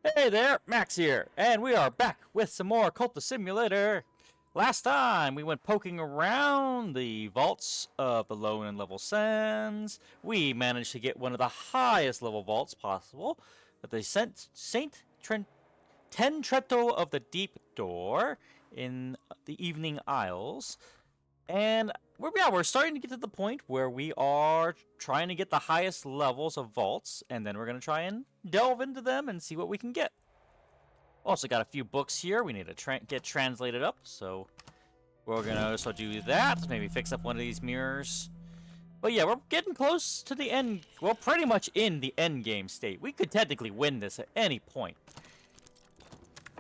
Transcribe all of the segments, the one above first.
Hey there, Max here, and we are back with some more Cultist Simulator. Last time, we went poking around the vaults of the low and level sands. We managed to get one of the highest level vaults possible, at the Saint Tentretto of the Deep Door in the Evening Isles. And we're starting to get to the point where we are trying to get the highest levels of vaults, and then we're going to try and delve into them and see what we can get. Also got a few books here we need to get translated up, so we're going to also do that. Maybe fix up one of these mirrors. But yeah, we're getting close to the end. Well, pretty much in the end game state. We could technically win this at any point.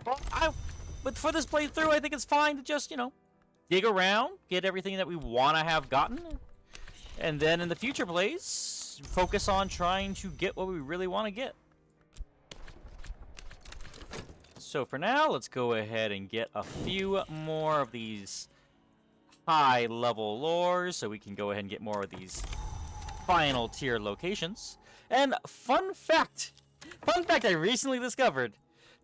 But for this playthrough, I think it's fine to just, dig around, get everything that we want to have gotten, and then in the future plays, focus on trying to get what we really want to get. So for now, let's go ahead and get a few more of these high-level lores, so we can go ahead and get more of these final tier locations. And fun fact I recently discovered,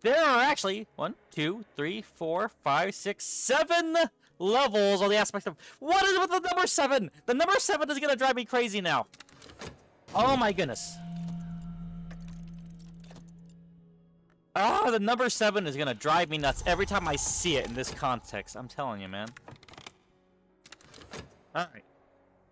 there are actually 1, 2, 3, 4, 5, 6, 7 levels on the aspect of... What is with the number 7? The number 7 is gonna drive me crazy now. Oh my goodness. The number 7 is gonna drive me nuts every time I see it in this context. I'm telling you, man. Alright.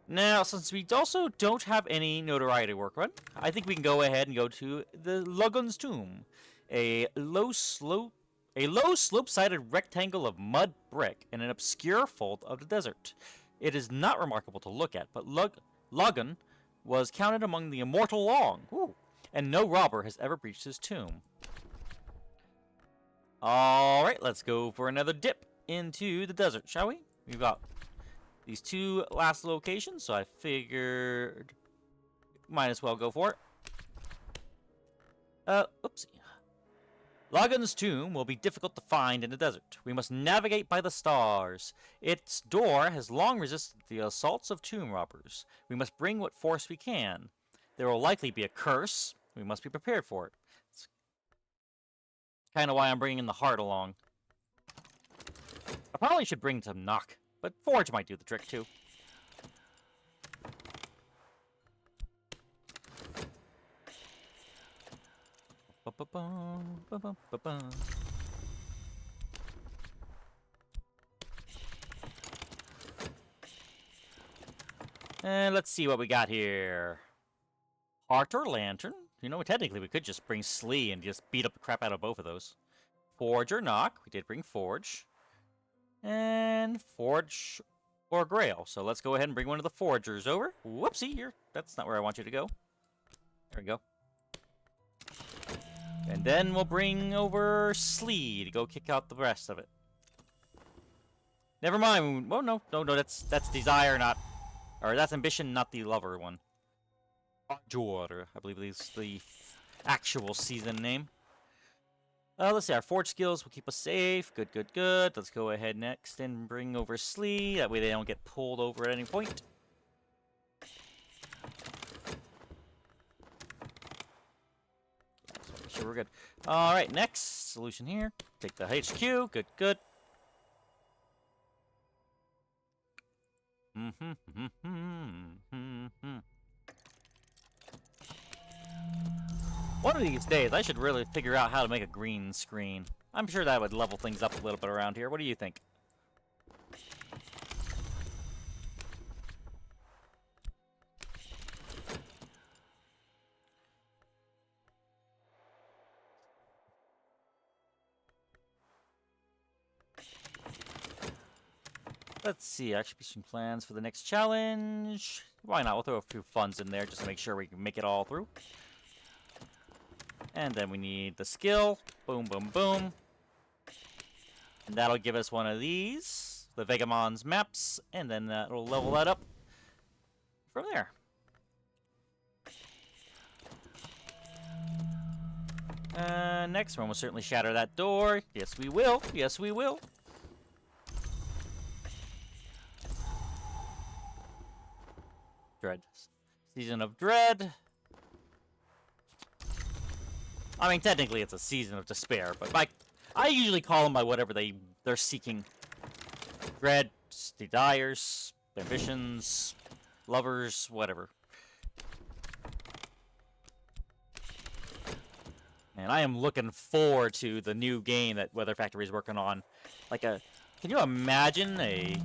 Now, since we also don't have any notoriety to work on, I think we can go ahead and go to the Logan's Tomb. A low slope-sided rectangle of mud brick in an obscure fold of the desert. It is not remarkable to look at, but Logan was counted among the immortal long, and no robber has ever breached his tomb. Alright, let's go for another dip into the desert, shall we? We've got these two last locations, so I figured might as well go for it. Oopsie. Logan's tomb will be difficult to find in the desert. We must navigate by the stars. Its door has long resisted the assaults of tomb robbers. We must bring what force we can. There will likely be a curse. We must be prepared for it. It's kind of why I'm bringing the heart along. I probably should bring some knock, but Forge might do the trick too. And let's see what we got here. Heart or lantern? Technically we could just bring Slee and just beat up the crap out of both of those. Forge or knock? We did bring Forge. And Forge or Grail. So let's go ahead and bring one of the Forgers over. Whoopsie, here. That's not where I want you to go. There we go. And then we'll bring over Slee to go kick out the rest of it. Never mind. Well, no, that's Desire, not... Or that's Ambition, not the lover one. Ardor, I believe is the actual season name. Let's see, our Forge skills will keep us safe. Good. Let's go ahead next and bring over Slee. That way they don't get pulled over at any point. Sure, we're good. Alright, next solution here. Take the HQ. Good. One of these days, I should really figure out how to make a green screen. I'm sure that would level things up a little bit around here. What do you think? Let's see, execution plans for the next challenge. Why not? We'll throw a few funds in there just to make sure we can make it all through. And then we need the skill. Boom. And that'll give us one of these. The Vegamon's maps. And then that'll level that up from there. Next one will certainly shatter that door. Yes, we will. Dread. Season of Dread. I mean, technically it's a season of despair, but I usually call them by whatever they're seeking. Dread, desires, ambitions, lovers, whatever. And I am looking forward to the new game that Weather Factory is working on. Can you imagine a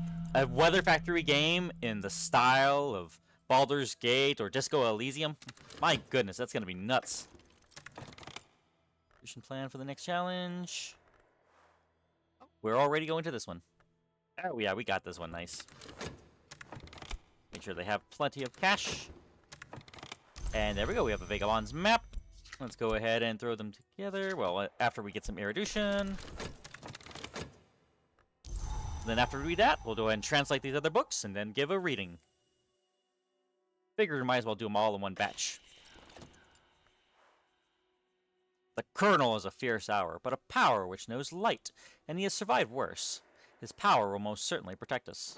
Weather Factory game in the style of Baldur's Gate or Disco Elysium? My goodness, that's gonna be nuts. Mission plan for the next challenge. We're already going to this one. Oh yeah, we got this one. Nice. Make sure they have plenty of cash. And there we go. We have a Vagabond's map. Let's go ahead and throw them together. Well, after we get some erudition. Then after we do that, we'll go ahead and translate these other books and then give a reading. Figured we might as well do them all in one batch. The Colonel is a fierce hour, but a power which knows light, and he has survived worse. His power will most certainly protect us.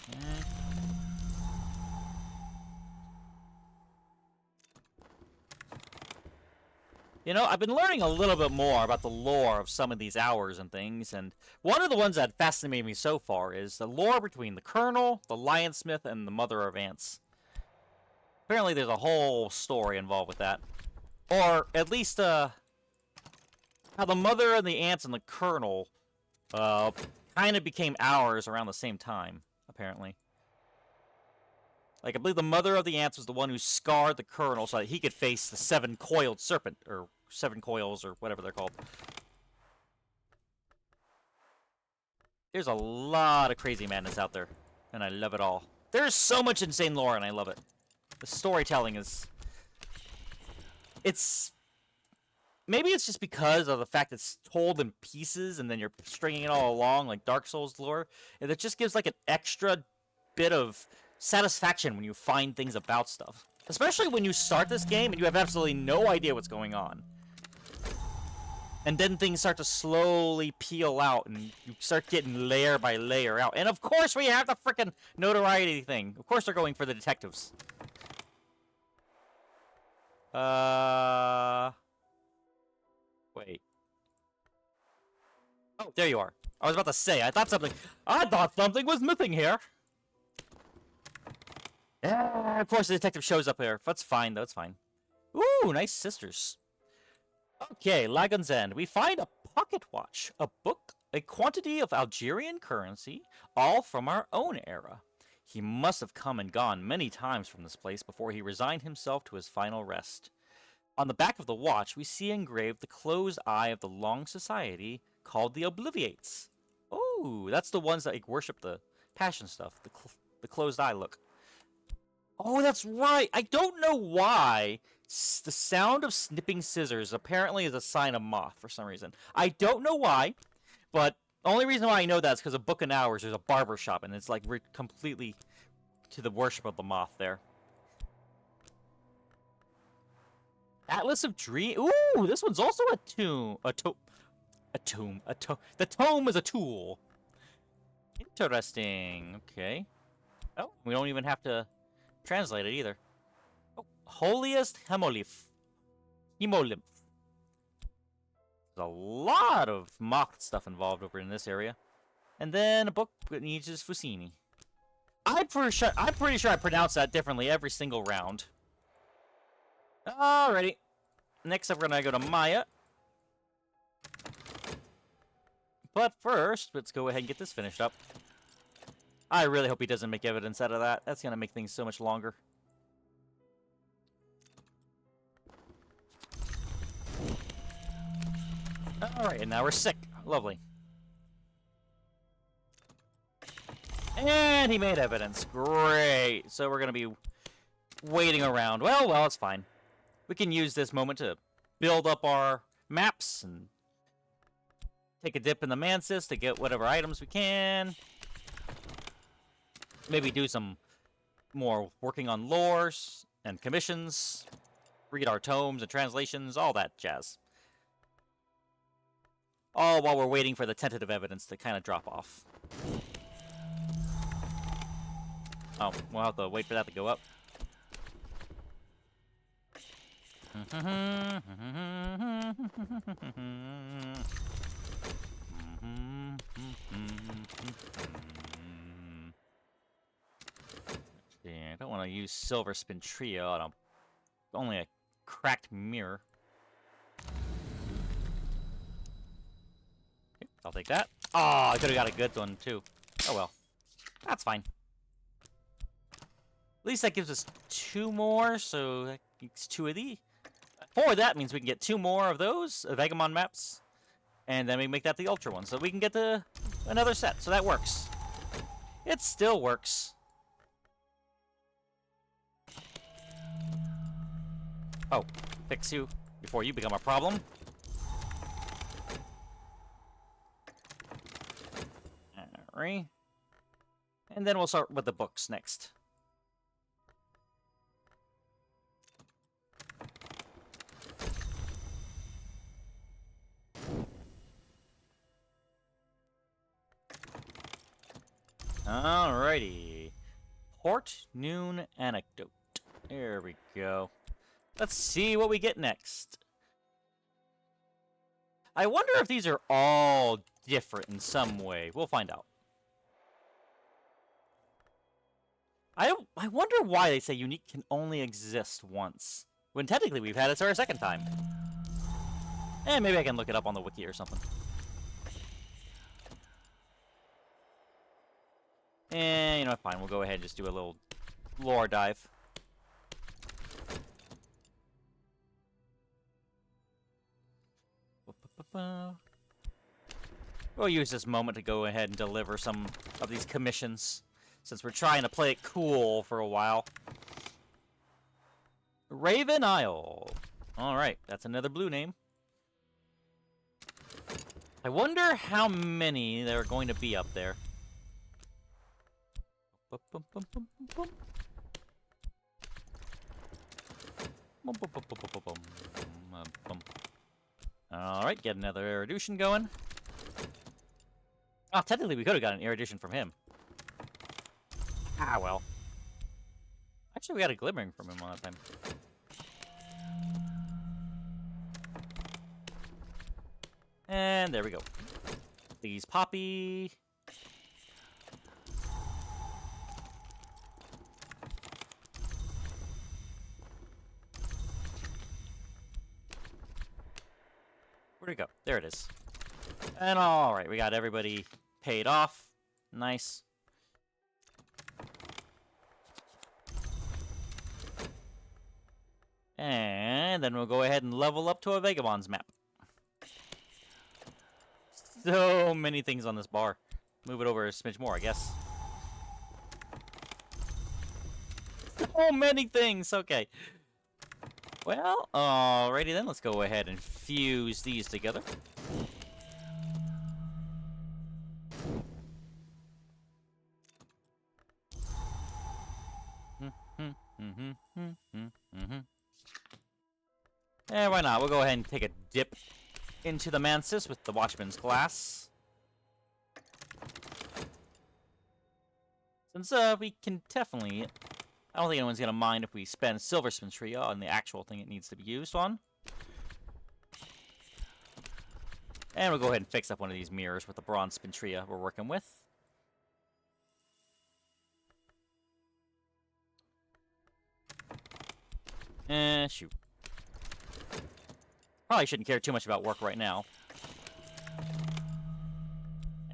Okay. You know, I've been learning a little bit more about the lore of some of these hours and things, and one of the ones that fascinated me so far is the lore between the Colonel, the Lionsmith, and the Mother of Ants. Apparently there's a whole story involved with that. Or, at least, how the Mother and the Ants and the Colonel, kind of became ours around the same time, apparently. Like, I believe the Mother of the Ants was the one who scarred the Colonel so that he could face the seven-coiled serpent, or seven coils, or whatever they're called. There's a lot of crazy madness out there, and I love it all. There's so much insane lore, and I love it. The storytelling is... Maybe it's just because of the fact it's told in pieces, and then you're stringing it all along, like Dark Souls lore, and it just gives, like, an extra bit of satisfaction when you find things about stuff. Especially when you start this game and you have absolutely no idea what's going on. And then things start to slowly peel out and you start getting layer by layer out. And of course we have the frickin' notoriety thing. Of course they're going for the detectives. Wait. Oh, there you are. I was about to say, I thought something was missing here. Yeah, of course the detective shows up here. That's fine, though. It's fine. Ooh, nice sisters. Okay, Lagon's End. We find a pocket watch, a book, a quantity of Algerian currency, all from our own era. He must have come and gone many times from this place before he resigned himself to his final rest. On the back of the watch, we see engraved the closed eye of the long society called the Obliviates. Oh, that's the ones that worship the passion stuff, the closed eye look. Oh, that's right. I don't know why the sound of snipping scissors apparently is a sign of moth for some reason. I don't know why, but the only reason why I know that is because of Book and Hours, there's a barber shop, and it's like completely to the worship of the moth there. Atlas of Dream. Ooh, this one's also a tomb. The tome is a tool. Interesting. Okay. Oh, we don't even have to translate it either. Oh, holiest hemolymph. There's a lot of mock stuff involved over in this area. And then a book that needs Fusini. I'm pretty sure I pronounce that differently every single round. Alrighty. Next up, we're gonna go to Maya. But first, let's go ahead and get this finished up. I really hope he doesn't make evidence out of that. That's gonna make things so much longer. Alright, and now we're sick. Lovely. And he made evidence. Great. So we're gonna be waiting around. Well, it's fine. We can use this moment to build up our maps and take a dip in the Mansis to get whatever items we can. Maybe do some more working on lores and commissions. Read our tomes and translations, all that jazz. All while we're waiting for the tentative evidence to kind of drop off. Oh, we'll have to wait for that to go up. Yeah, I don't want to use silver spintria on only a cracked mirror. Okay, I'll take that. Oh, I could have got a good one too. Oh well, that's fine. At least that gives us 2 more, so that makes 2 of these. 4 of that means we can get 2 more of those Vegamon maps, and then we make that the Ultra one, so we can get another set. So that works. It still works. Oh, fix you before you become a problem. Alright. And then we'll start with the books next. Alrighty. Port Noon Anecdote. There we go. Let's see what we get next. I wonder if these are all different in some way. We'll find out. I wonder why they say unique can only exist once, when technically we've had it for a second time. And maybe I can look it up on the wiki or something. And, you know, fine, we'll go ahead and just do a little lore dive. We'll use this moment to go ahead and deliver some of these commissions, since we're trying to play it cool for a while. Raven Isle. Alright, that's another blue name. I wonder how many there are going to be up there. Alright, get another erudition going. Oh, technically we could have got an erudition from him. Ah, well. Actually, we got a glimmering from him last time. And there we go. Please, Poppy. Where'd it go? There it is. And alright, we got everybody paid off. Nice. And then we'll go ahead and level up to a Vagabond's map. So many things on this bar. Move it over a smidge more, I guess. So many things! Okay. Well, alrighty then, let's go ahead and fuse these together. And why not? We'll go ahead and take a dip into the Mantis with the Watchman's class. Since we can definitely... I don't think anyone's going to mind if we spend Silver Spintria on the actual thing it needs to be used on. And we'll go ahead and fix up one of these mirrors with the Bronze Spintria we're working with. Shoot. Probably shouldn't care too much about work right now.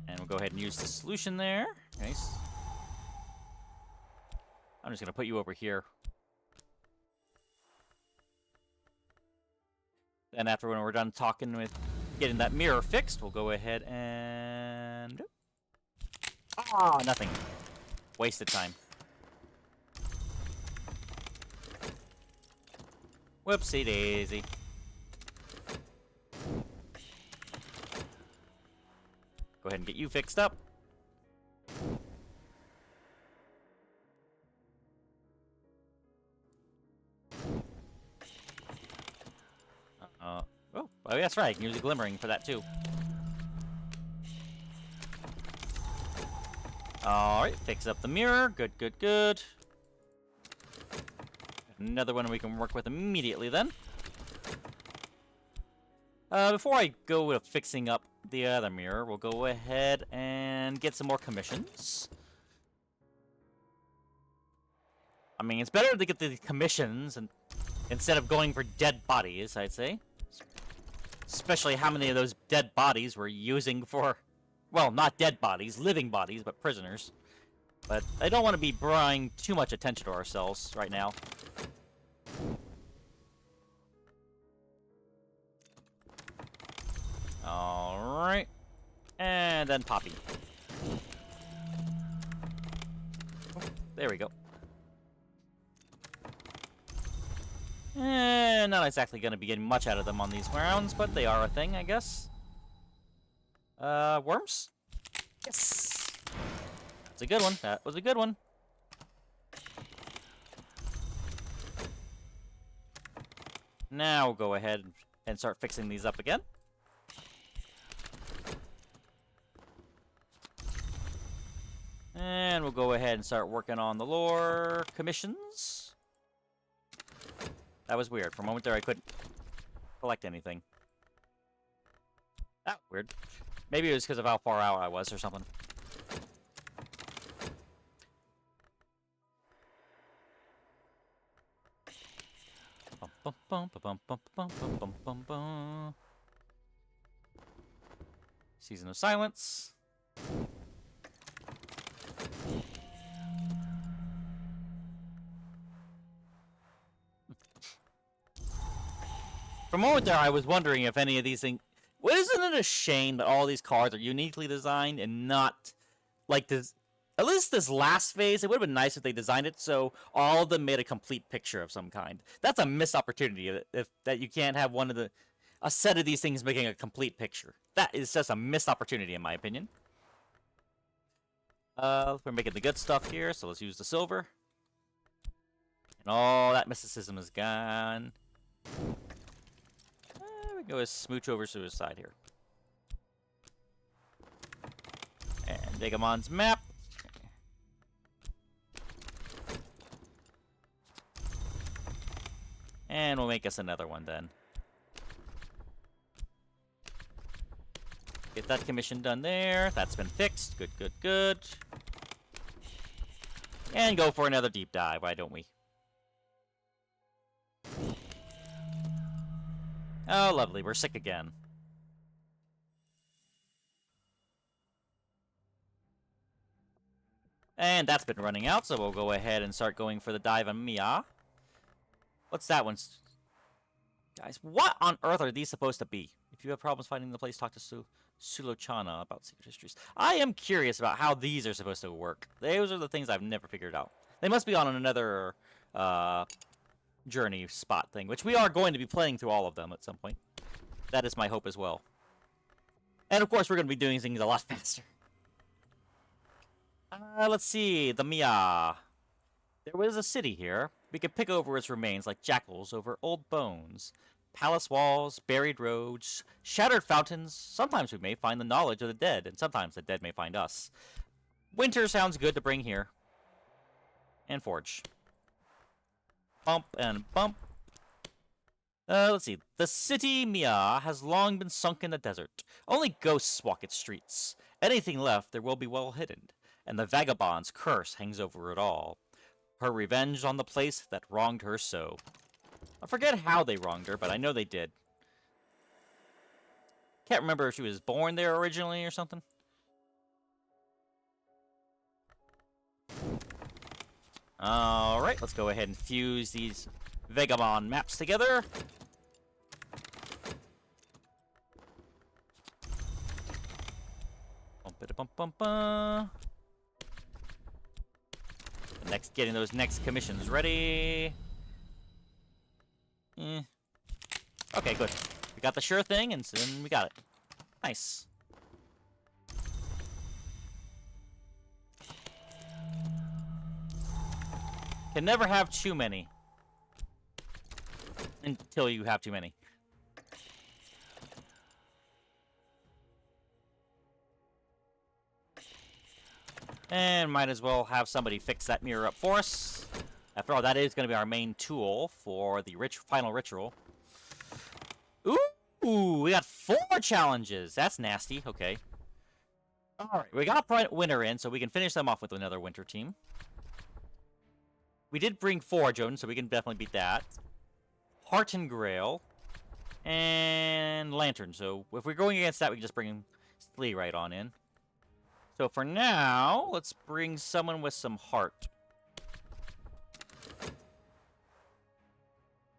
And we'll go ahead and use the solution there. Nice. I'm just going to put you over here. Then after when we're done talking with getting that mirror fixed, we'll go ahead and... Ah, nothing. Wasted time. Whoopsie daisy. Go ahead and get you fixed up. Oh, that's right. I can use a glimmering for that too. Alright, fix up the mirror. Good, good, good. Another one we can work with immediately then. Before I go with fixing up the other mirror, we'll go ahead and get some more commissions. I mean, it's better to get the commissions instead of going for dead bodies, I'd say. Especially how many of those dead bodies we're using for... Well, not dead bodies, living bodies, but prisoners. But I don't want to be drawing too much attention to ourselves right now. Alright. And then Poppy. Oh, there we go. And not exactly going to be getting much out of them on these rounds, but they are a thing, I guess. Worms? Yes! That's a good one. That was a good one. Now we'll go ahead and start fixing these up again. And we'll go ahead and start working on the lore commissions. That was weird. For a moment there, I couldn't collect anything. That was weird. Maybe it was because of how far out I was or something. Season of Silence. For a moment there, I was wondering if any of these things... Well, isn't it a shame that all these cards are uniquely designed and not like this? At least this last phase, it would have been nice if they designed it so all of them made a complete picture of some kind. That's a missed opportunity that you can't have a set of these things making a complete picture. That is just a missed opportunity, in my opinion. We're making the good stuff here, so let's use the silver. And all that mysticism is gone. We go with smooch over suicide here. And Digamon's map. And we'll make us another one then. Get that commission done there. That's been fixed. Good, good, good. And go for another deep dive, why don't we? Oh, lovely. We're sick again. And that's been running out, so we'll go ahead and start going for the dive on Mia. What's that one? Guys, what on earth are these supposed to be? If you have problems finding the place, talk to Sulochana about secret histories. I am curious about how these are supposed to work. Those are the things I've never figured out. They must be on another journey spot thing, which we are going to be playing through all of them at some point. That is my hope as well. And of course, we're going to be doing things a lot faster. Let's see, the Mia. There was a city here. We could pick over its remains like jackals over old bones. Palace walls, buried roads, shattered fountains. Sometimes we may find the knowledge of the dead, and sometimes the dead may find us. Winter sounds good to bring here. And forge. Bump and bump. Let's see. The city, Mia, has long been sunk in the desert. Only ghosts walk its streets. Anything left there will be well hidden, and the vagabond's curse hangs over it all. Her revenge on the place that wronged her so. I forget how they wronged her, but I know they did. Can't remember if she was born there originally or something. Alright, let's go ahead and fuse these Vagabond maps together. Bum-ba-da-bum-bum-bum. Getting those next commissions ready. Okay, good. We got the sure thing, and then we got it. Nice. Can never have too many. Until you have too many. And might as well have somebody fix that mirror up for us. After all, that is going to be our main tool for the final ritual. Ooh, we got 4 challenges. That's nasty. Okay. Alright, we got winter in, so we can finish them off with another winter team. We did bring Forge in, so we can definitely beat that. Heart and Grail. And Lantern. So if we're going against that, we can just bring Slee right on in. So for now, let's bring someone with some heart.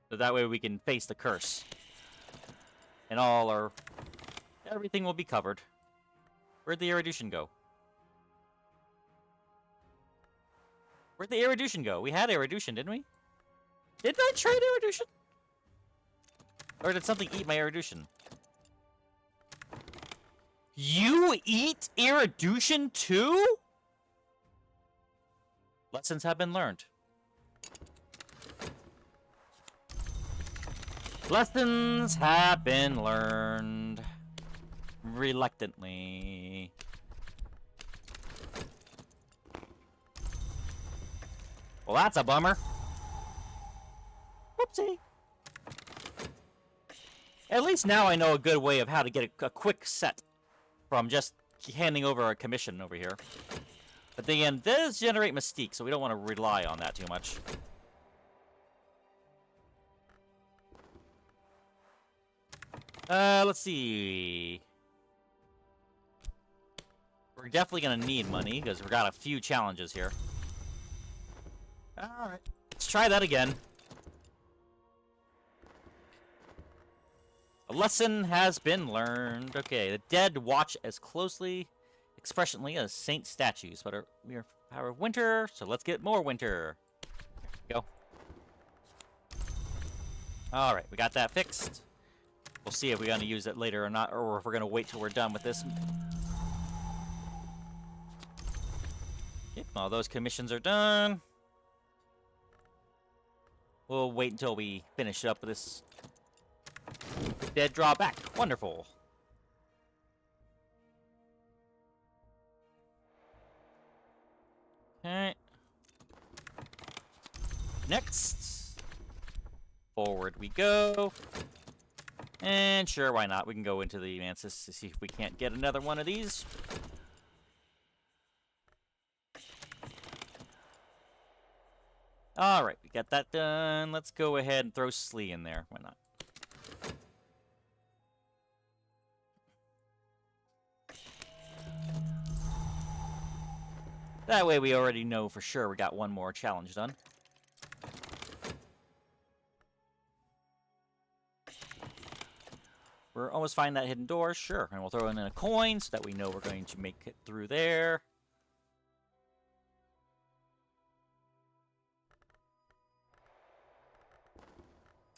So that way we can face the curse. And everything will be covered. Where'd the erudition go? Where'd the erudition go? We had erudition, didn't we? Didn't I trade erudition? Or did something eat my erudition? You eat erudition too? Lessons have been learned. Lessons have been learned. Reluctantly. Well, that's a bummer. Whoopsie. At least now I know a good way of how to get a quick set from just handing over a commission over here. But then again, does generate mystique, so we don't want to rely on that too much. Let's see. We're definitely going to need money, because we've got a few challenges here. Alright. Let's try that again. A lesson has been learned. Okay, the dead watch as closely, expressionly as saint statues, but we are power of winter, so let's get more winter. There we go. Alright, we got that fixed. We'll see if we're going to use it later or not, or if we're going to wait till we're done with this. Yep, all those commissions are done. We'll wait until we finish up with this dead drawback. Wonderful. Okay. Next. Forward we go. And sure, why not? We can go into the Mantis to see if we can't get another one of these. Alright, we got that done. Let's go ahead and throw Slee in there. Why not? That way we already know for sure we got one more challenge done. We're almost finding that hidden door, sure. And we'll throw in a coin so that we know we're going to make it through there.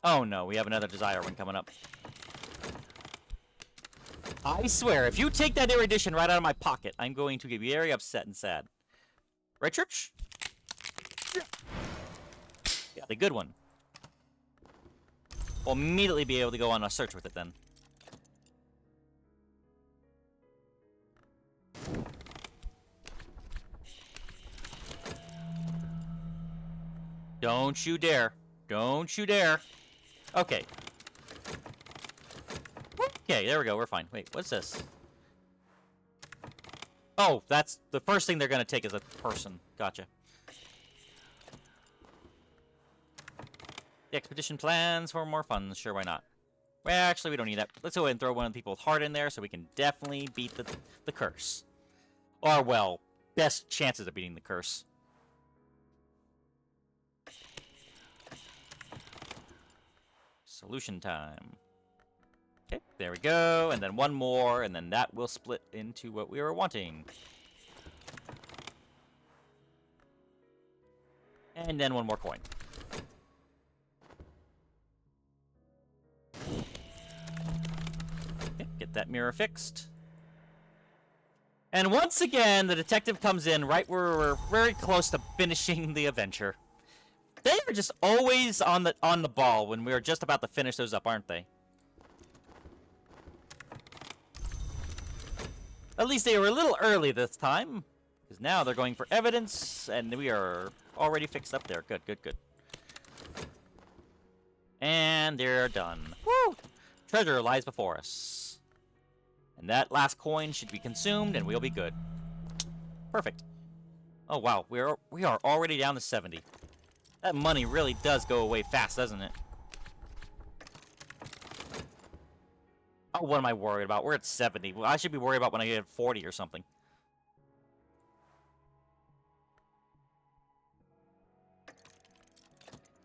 Oh no, we have another Desire one coming up. I swear, if you take that erudition right out of my pocket, I'm going to get very upset and sad. Right, Church? Yeah, the good one. We'll immediately be able to go on a search with it then. Don't you dare. Don't you dare. Okay. Okay, there we go. We're fine. Wait, what's this? Oh, that's the first thing they're going to take is a person. Gotcha. The expedition plans for more funds. Sure, why not? Well, actually, we don't need that. Let's go ahead and throw one of the people with heart in there so we can definitely beat the curse. Or, well, best chances of beating the curse. Solution time. Okay, there we go. And then one more, and then that will split into what we were wanting. And then one more coin. Okay, get that mirror fixed. And once again, the detective comes in right where we're very close to finishing the adventure. They are just always on the ball when we're just about to finish those up, aren't they? At least they were a little early this time. Because now they're going for evidence, and we are already fixed up there. Good, good, good. And they're done. Woo! Treasure lies before us. And that last coin should be consumed, and we'll be good. Perfect. Oh, wow. We are already down to 70. That money really does go away fast, doesn't it? Oh, what am I worried about? We're at 70. Well, I should be worried about when I get 40 or something.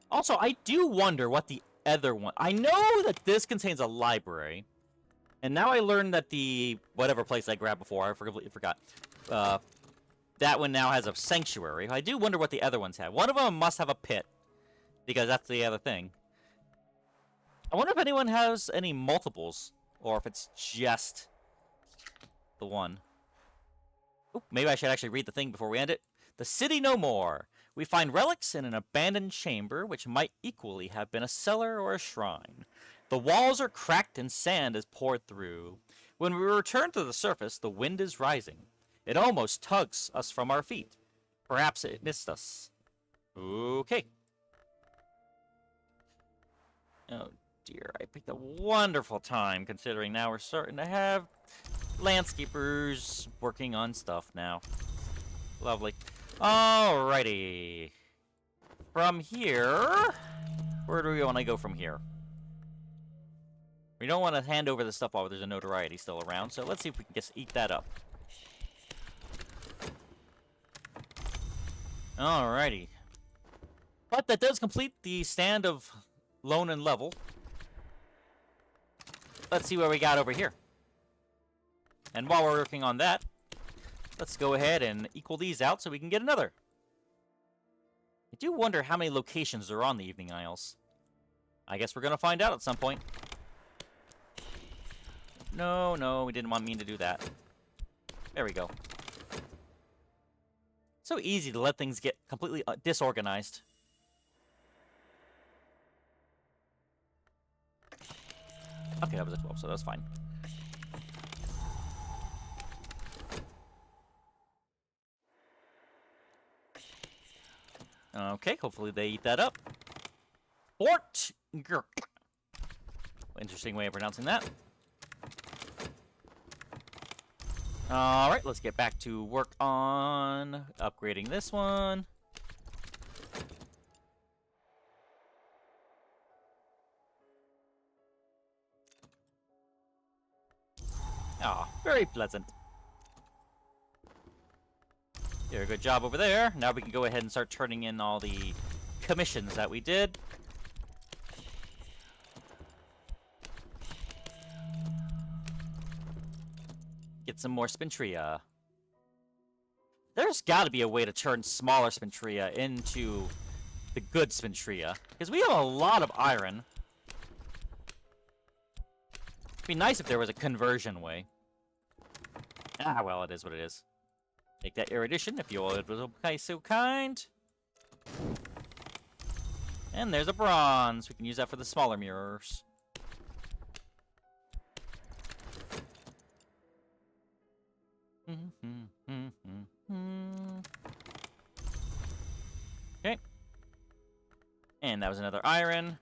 Also, I do wonder what the other one... I know that this contains a library. And now I learned that the... whatever place I grabbed before, I completely forgot. That one now has a sanctuary. I do wonder what the other ones have. One of them must have a pit. Because that's the other thing. I wonder if anyone has any multiples. Or if it's just the one. Ooh, maybe I should actually read the thing before we end it. The city no more. We find relics in an abandoned chamber, which might equally have been a cellar or a shrine. The walls are cracked and sand is poured through. When we return to the surface, the wind is rising. It almost tugs us from our feet. Perhaps it missed us. Okay. Oh dear, I picked a wonderful time, considering now we're starting to have landscapers working on stuff now. Lovely. Alrighty. From here, where do we want to go from here? We don't want to hand over the stuff while there's a notoriety still around, so let's see if we can just eat that up. Alrighty. But that does complete the stand of lone and level. Let's see what we got over here. And while we're working on that, let's go ahead and equal these out so we can get another. I do wonder how many locations are on the Evening Isles. I guess we're going to find out at some point. No, we didn't want me to do that. There we go. So easy to let things get completely disorganized. Okay, that was a 12, so that's fine. Okay, hopefully they eat that up. Fort Gurk. Interesting way of pronouncing that. Alright, let's get back to work on upgrading this one. Ah, very pleasant. Did a good job over there. Now we can go ahead and start turning in all the commissions that we did. Get some more Spintria. There's got to be a way to turn smaller Spintria into the good Spintria. Because we have a lot of iron. It'd be nice if there was a conversion way. Ah, well, it is what it is. Take that erudition if you would be so kind. And there's a bronze. We can use that for the smaller mirrors. Okay. And that was another iron.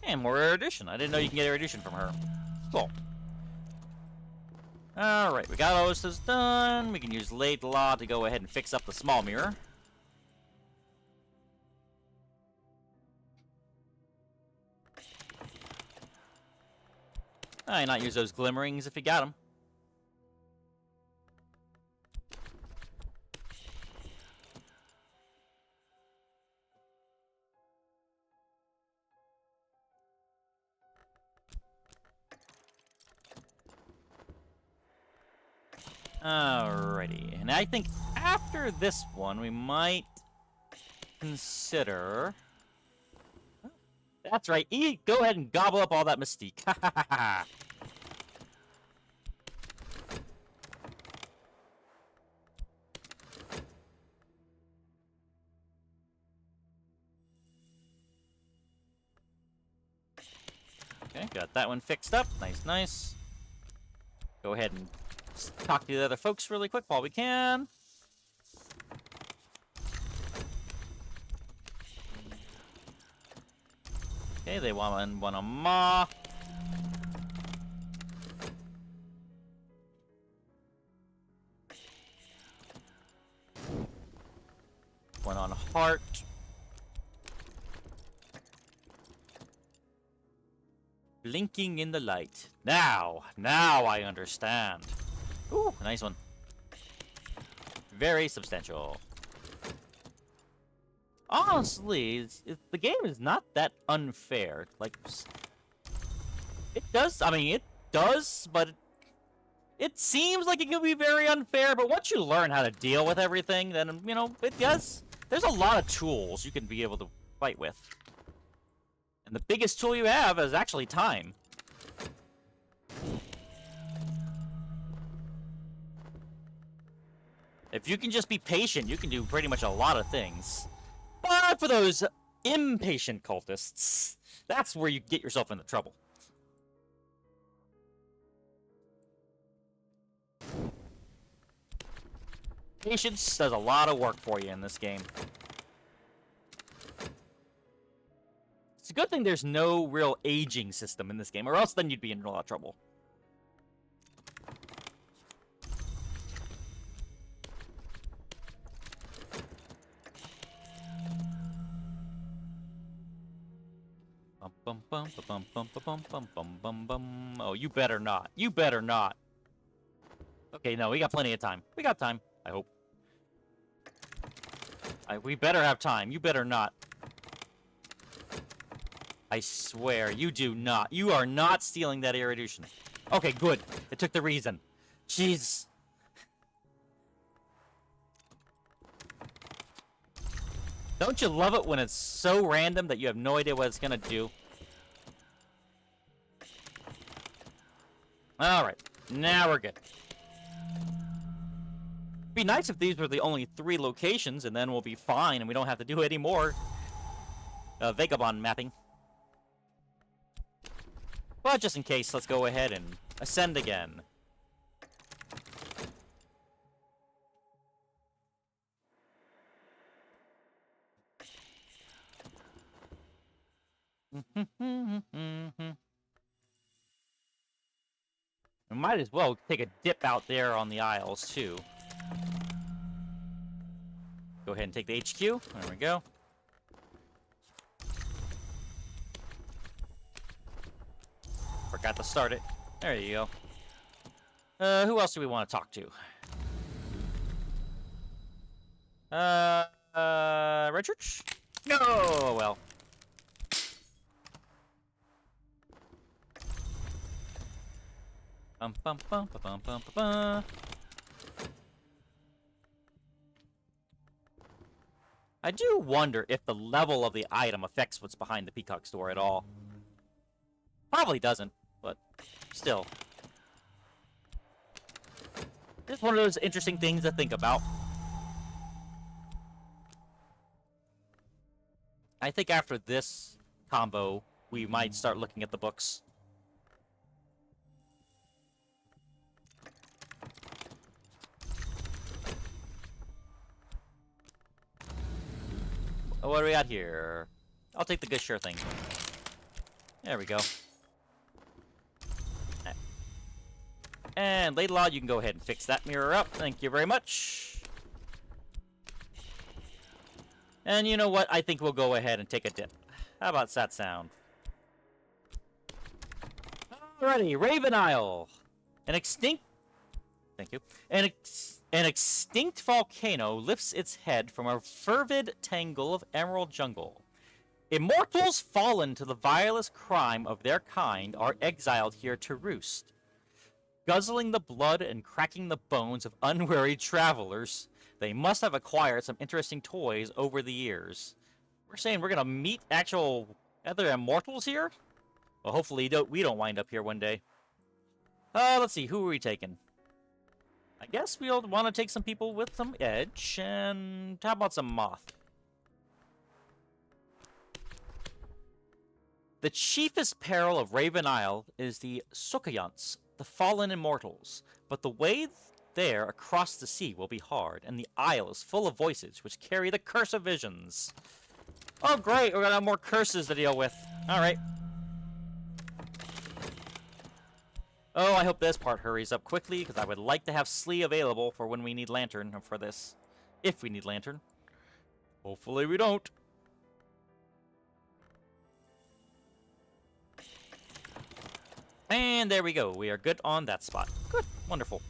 And more erudition. I didn't know you can get erudition from her. Cool. Alright, we got all this done. We can use Laid Law to go ahead and fix up the small mirror. Why not use those glimmerings if you got them? Alrighty, and I think after this one, we might consider... That's right, eat! Go ahead and gobble up all that mystique. Ha ha ha ha! Okay, got that one fixed up. Nice, nice. Go ahead and talk to the other folks really quick while we can. Okay, they want a maw. One on heart. Blinking in the light. Now I understand. Ooh, nice one. Very substantial. Honestly, the game is not that unfair. Like, it does, I mean, it does, but it seems like it can be very unfair, but once you learn how to deal with everything, then, you know, it does. There's a lot of tools you can be able to fight with. And the biggest tool you have is actually time. If you can just be patient, you can do pretty much a lot of things. But for those impatient cultists, that's where you get yourself into trouble. Patience does a lot of work for you in this game. It's a good thing there's no real aging system in this game, or else then you'd be in a lot of trouble. Oh, you better not. You better not. Okay, no, we got plenty of time. We got time, I hope. We better have time. You better not. I swear, you do not. You are not stealing that erudition. Okay, good. It took the reason. Jeez. Don't you love it when it's so random that you have no idea what it's gonna do? Alright, now we're good. It'd be nice if these were the only 3 locations, and then we'll be fine, and we don't have to do any more vagabond mapping. But just in case, let's go ahead and ascend again. We might as well take a dip out there on the Isles, too. Go ahead and take the HQ. There we go. Forgot to start it. There you go. Who else do we want to talk to? Red Church? No, well. Bum bum bum bum bum bum bum. I do wonder if the level of the item affects what's behind the Peacock store at all. Probably doesn't, but still. It's one of those interesting things to think about. I think after this combo, we might start looking at the books. What do we got here? I'll take the good sure thing. There we go. And Laidlaw, you can go ahead and fix that mirror up. Thank you very much. And you know what? I think we'll go ahead and take a dip. How about that sound? Alrighty, Raven Isle. An extinct... Thank you. An extinct volcano lifts its head from a fervid tangle of emerald jungle. Immortals fallen to the vilest crime of their kind are exiled here to roost. Guzzling the blood and cracking the bones of unwary travelers, they must have acquired some interesting toys over the years. We're saying we're gonna meet actual other immortals here? Well, hopefully we don't wind up here one day. Let's see, who are we taking? I guess we'll want to take some people with some edge, and how about some moth? The chiefest peril of Raven Isle is the Sukayants, the fallen immortals. But the way there across the sea will be hard, and the isle is full of voices which carry the curse of visions. Oh, great. We're gonna have more curses to deal with. Alright. Oh, I hope this part hurries up quickly, because I would like to have Slee available for when we need Lantern for this. If we need Lantern. Hopefully we don't. And there we go. We are good on that spot. Good. Wonderful.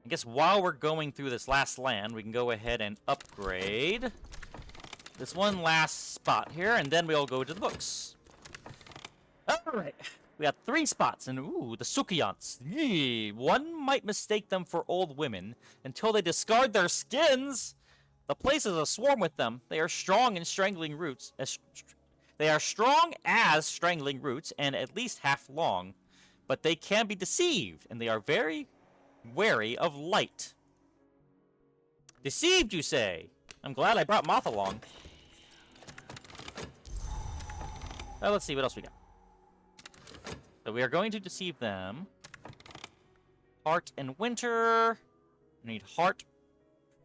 I guess while we're going through this last land, we can go ahead and upgrade this one last spot here, and then we'll go to the books. Alright. We got 3 spots, and ooh, the Sukayants. Yee. One might mistake them for old women until they discard their skins. The place is aswarm with them. They are strong in strangling roots. They are strong as strangling roots, and at least half long. But they can be deceived, and they are very wary of light. Deceived, you say? I'm glad I brought Moth along. Let's see what else we got. So we are going to deceive them. Heart and Winter. We need Heart.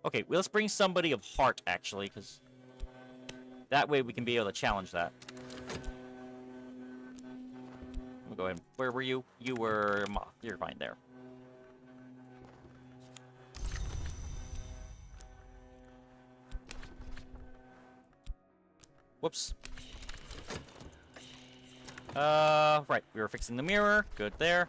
Okay, well, let's bring somebody of Heart, actually, because that way we can be able to challenge that. We'll go ahead. Where were you? You were Moth. You're fine there. Whoops. Right. We were fixing the mirror. Good there.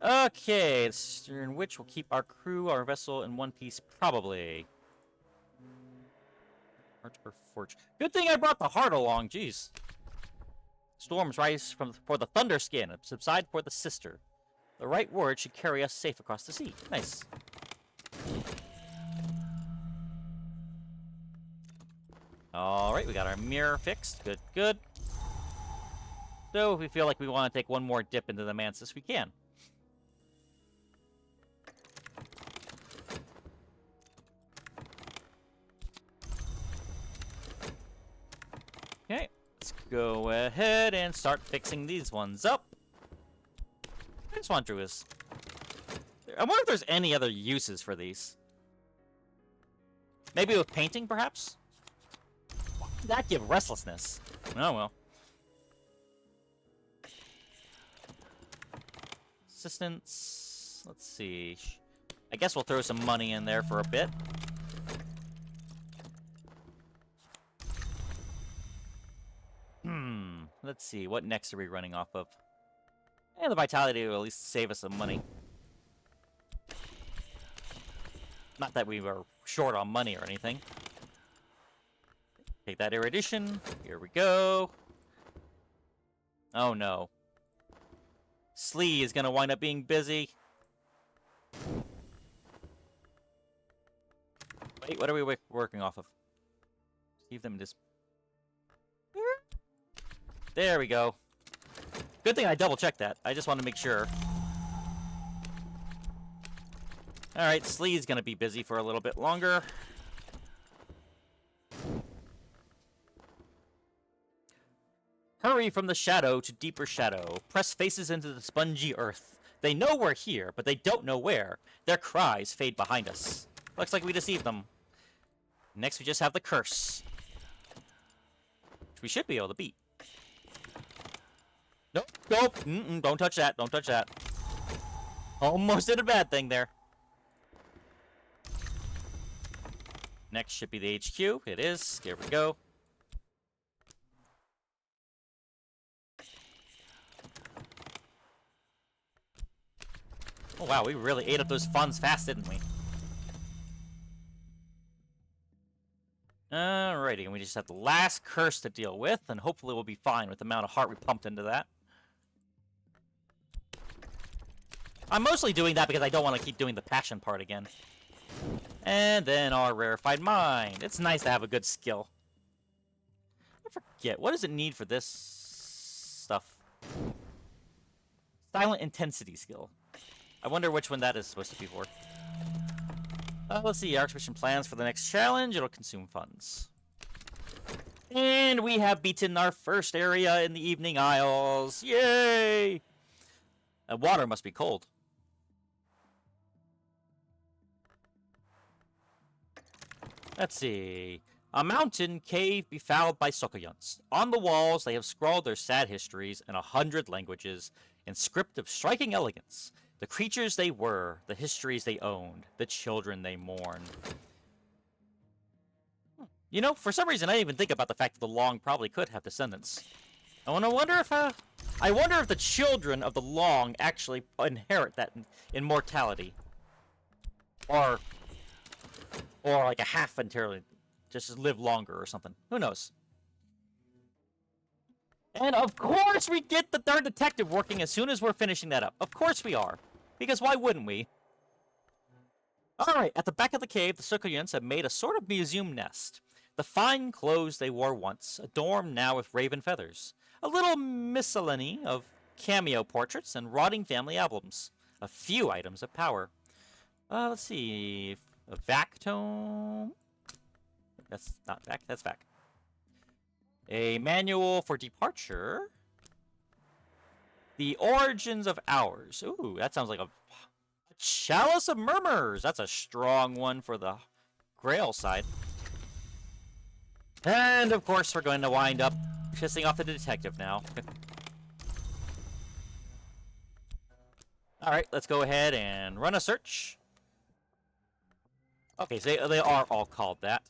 Okay. The Stern Witch will keep our crew, our vessel, in one piece, probably. Heart or Forge. Good thing I brought the heart along. Jeez. Storms rise for the Thunder Skin, subside for the Sister. The right word should carry us safe across the sea. Nice. Alright, we got our mirror fixed. Good, good. So, if we feel like we want to take one more dip into the Mantis, we can. Okay, let's go ahead and start fixing these ones up. I just want to is... I wonder if there's any other uses for these. Maybe with painting, perhaps? Why did that give restlessness? Oh, well. Assistance... Let's see... I guess we'll throw some money in there for a bit. Let's see, what next are we running off of? And the Vitality will at least save us some money. Not that we were short on money or anything. Take that erudition. Here we go. Oh no. Slee is gonna wind up being busy. Wait, what are we working off of? Leave them just... There we go. Good thing I double-checked that. I just want to make sure. Alright, Slee's gonna be busy for a little bit longer. Hurry from the shadow to deeper shadow. Press faces into the spongy earth. They know we're here, but they don't know where. Their cries fade behind us. Looks like we deceived them. Next, we just have the curse, which we should be able to beat. Nope, nope. Don't touch that. Don't touch that. Almost did a bad thing there. Next should be the HQ. It is. Here we go. Oh, wow. We really ate up those funds fast, didn't we? Alrighty. And we just have the last curse to deal with. And hopefully we'll be fine with the amount of heart we pumped into that. I'm mostly doing that because I don't want to keep doing the passion part again. And then our rarefied mind. It's nice to have a good skill. I forget. What does it need for this stuff? Silent intensity skill. I wonder which one that is supposed to be for. Let's see. Archbishop plans for the next challenge. It'll consume funds. And we have beaten our first area in the Evening Isles. Yay! The water must be cold. Let's see. A mountain cave befouled by Sokoyunts. On the walls, they have scrawled their sad histories in 100 languages, in script of striking elegance. The creatures they were, the histories they owned, the children they mourned. You know, for some reason, I didn't even think about the fact that the Long probably could have descendants. I wonder if the children of the Long actually inherit that immortality, or like a half entirely, just live longer or something. Who knows? And of course we get the darn detective working as soon as we're finishing that up. Of course we are, because why wouldn't we? All right, at the back of the cave, the Sukuryans have made a sort of museum nest. The fine clothes they wore once, adorned now with raven feathers. A little miscellany of cameo portraits and rotting family albums. A few items of power. Let's see. A vac tome. That's not vac, that's vac. A manual for departure. The origins of hours. Ooh, that sounds like a chalice of murmurs. That's a strong one for the Grail side. And of course, we're going to wind up pissing off the detective now. Alright, let's go ahead and run a search. Okay, so they are all called that.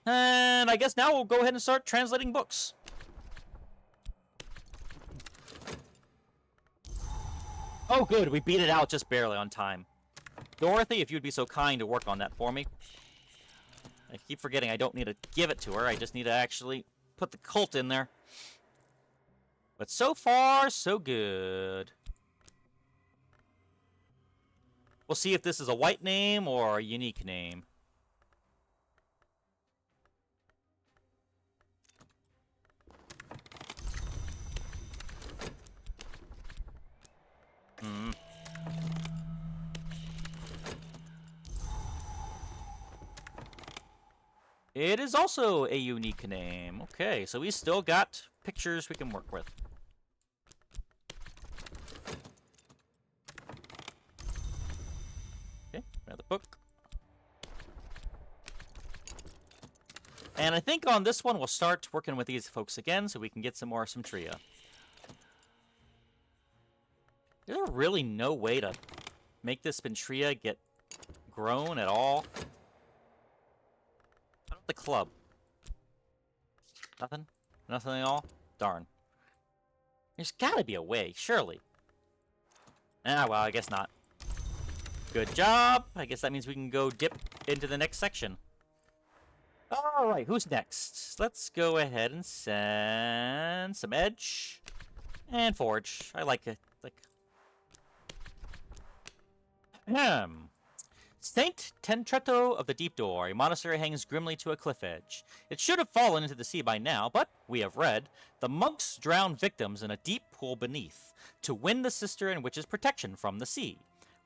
And I guess now we'll go ahead and start translating books. Oh good, we beat it out just barely on time. Dorothy, if you'd be so kind to work on that for me. I keep forgetting I don't need to give it to her, I just need to actually put the cult in there. But so far, so good. We'll see if this is a white name or a unique name. It is also a unique name. Okay, so we still got pictures we can work with. Okay, another book. And I think on this one we'll start working with these folks again so we can get some more Simtria. Is there really no way to make this Simtria get grown at all? How about the club? Nothing? Nothing at all? Darn. There's gotta be a way, surely. Ah, well, I guess not. Good job! I guess that means we can go dip into the next section. Alright, who's next? Let's go ahead and send some Edge and Forge. I like it. Saint Tentretto of the Deep Door, a monastery hangs grimly to a cliff edge. It should have fallen into the sea by now, but, we have read, the monks drown victims in a deep pool beneath, to win the sister and witch's protection from the sea.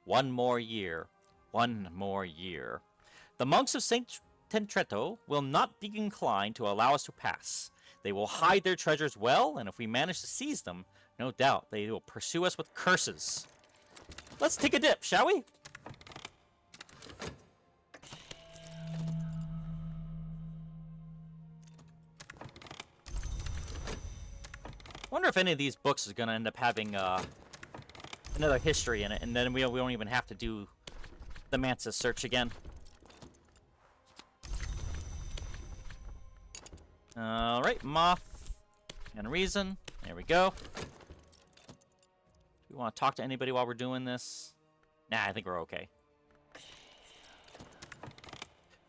1 more year. 1 more year. The monks of Saint Tentretto will not be inclined to allow us to pass. They will hide their treasures well, and if we manage to seize them, no doubt they will pursue us with curses. Let's take a dip, shall we? Wonder if any of these books is going to end up having another history in it, and then we won't even have to do the Mantis search again. Alright, Moth and Reason. There we go. Do we want to talk to anybody while we're doing this? Nah, I think we're okay.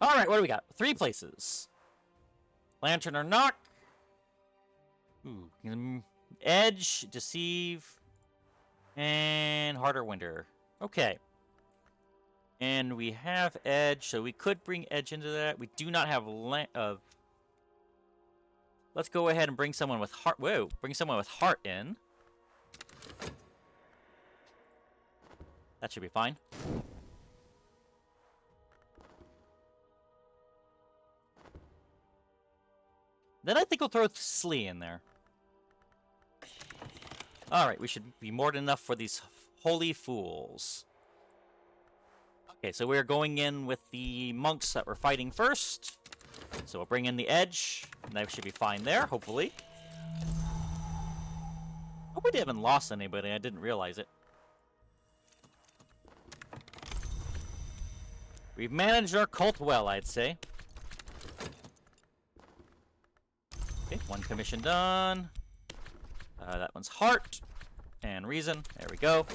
Alright, what do we got? 3 places. Lantern or Knock. Ooh. Edge, Deceive, and Harder Winter. Okay. And we have Edge, so we could bring Edge into that. We do not have let's go ahead and bring someone with Heart. Whoa, bring someone with Heart in. That should be fine. throw Slee in there. Alright, we should be more than enough for these holy fools. Okay, so we're going in with the monks that we're fighting first. So we'll bring in the edge, and that should be fine there, hopefully. Hope we haven't lost anybody, I didn't realize it. We've managed our cult well, I'd say. Okay, one commission done. That one's heart and reason. There we go.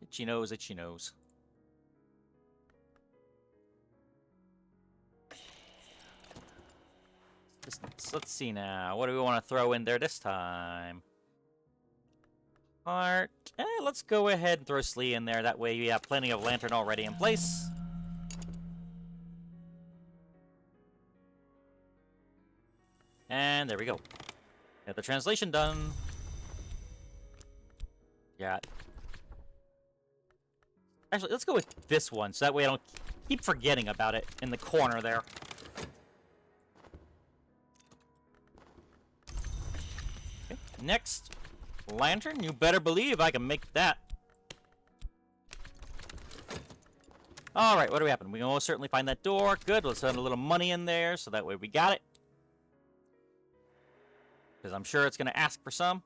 Itchy nose, itchy nose. Let's see now. What do we want to throw in there this time? Heart. Let's go ahead and throw Slee in there. That way we have plenty of lantern already in place. And there we go. Got the translation done. Yeah. Actually, let's go with this one, so that way I don't keep forgetting about it in the corner there. Okay. Next. Lantern, you better believe I can make that. Alright, what do we happen? We can most certainly find that door. Good, let's send a little money in there, so that way we got it. Because I'm sure it's going to ask for some.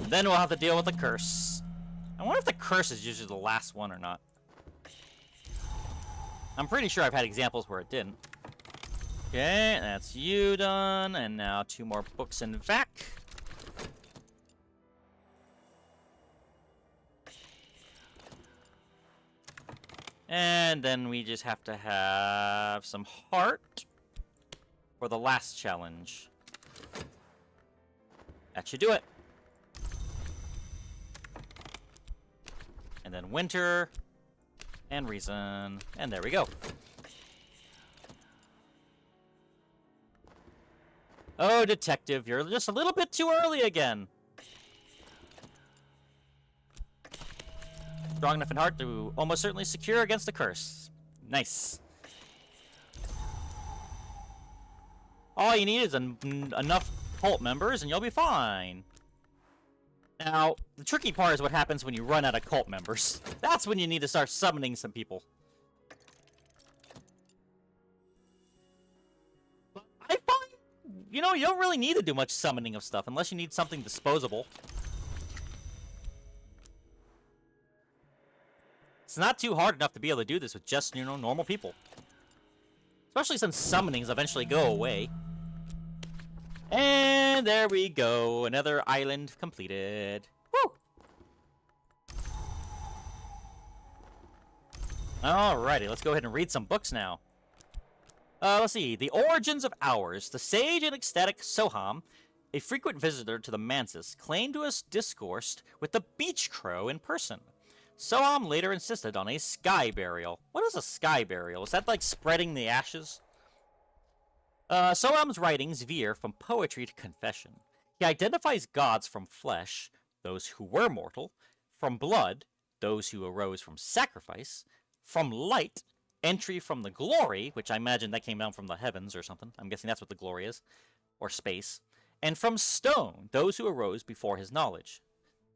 Then we'll have to deal with the curse. I wonder if the curse is usually the last one or not. I'm pretty sure I've had examples where it didn't. Okay, that's you done. And now 2 more books in vac. And then we just have to have some heart for the last challenge. That should do it. And then winter, and reason, and there we go. Oh, detective, you're just a little bit too early again. Strong enough in heart to almost certainly secure against the curse. Nice. All you need is enough cult members, and you'll be fine. Now, the tricky part is what happens when you run out of cult members. That's when you need to start summoning some people. But I find, you know, you don't really need to do much summoning of stuff unless you need something disposable. It's not too hard enough to be able to do this with just, you know, normal people. Especially since summonings eventually go away. And there we go. Another island completed. Woo! Alrighty, let's go ahead and read some books now. Let's see. The Origins of Hours. The sage and ecstatic Soham, a frequent visitor to the Mansis, claimed to have discoursed with the beach crow in person. Soham later insisted on a sky burial. What is a sky burial? Is that like spreading the ashes? Soham's writings veer from poetry to confession. He identifies gods from flesh, those who were mortal, from blood, those who arose from sacrifice, from light, entry from the glory, which I imagine that came down from the heavens or something. I'm guessing that's what the glory is, or space, and from stone, those who arose before his knowledge.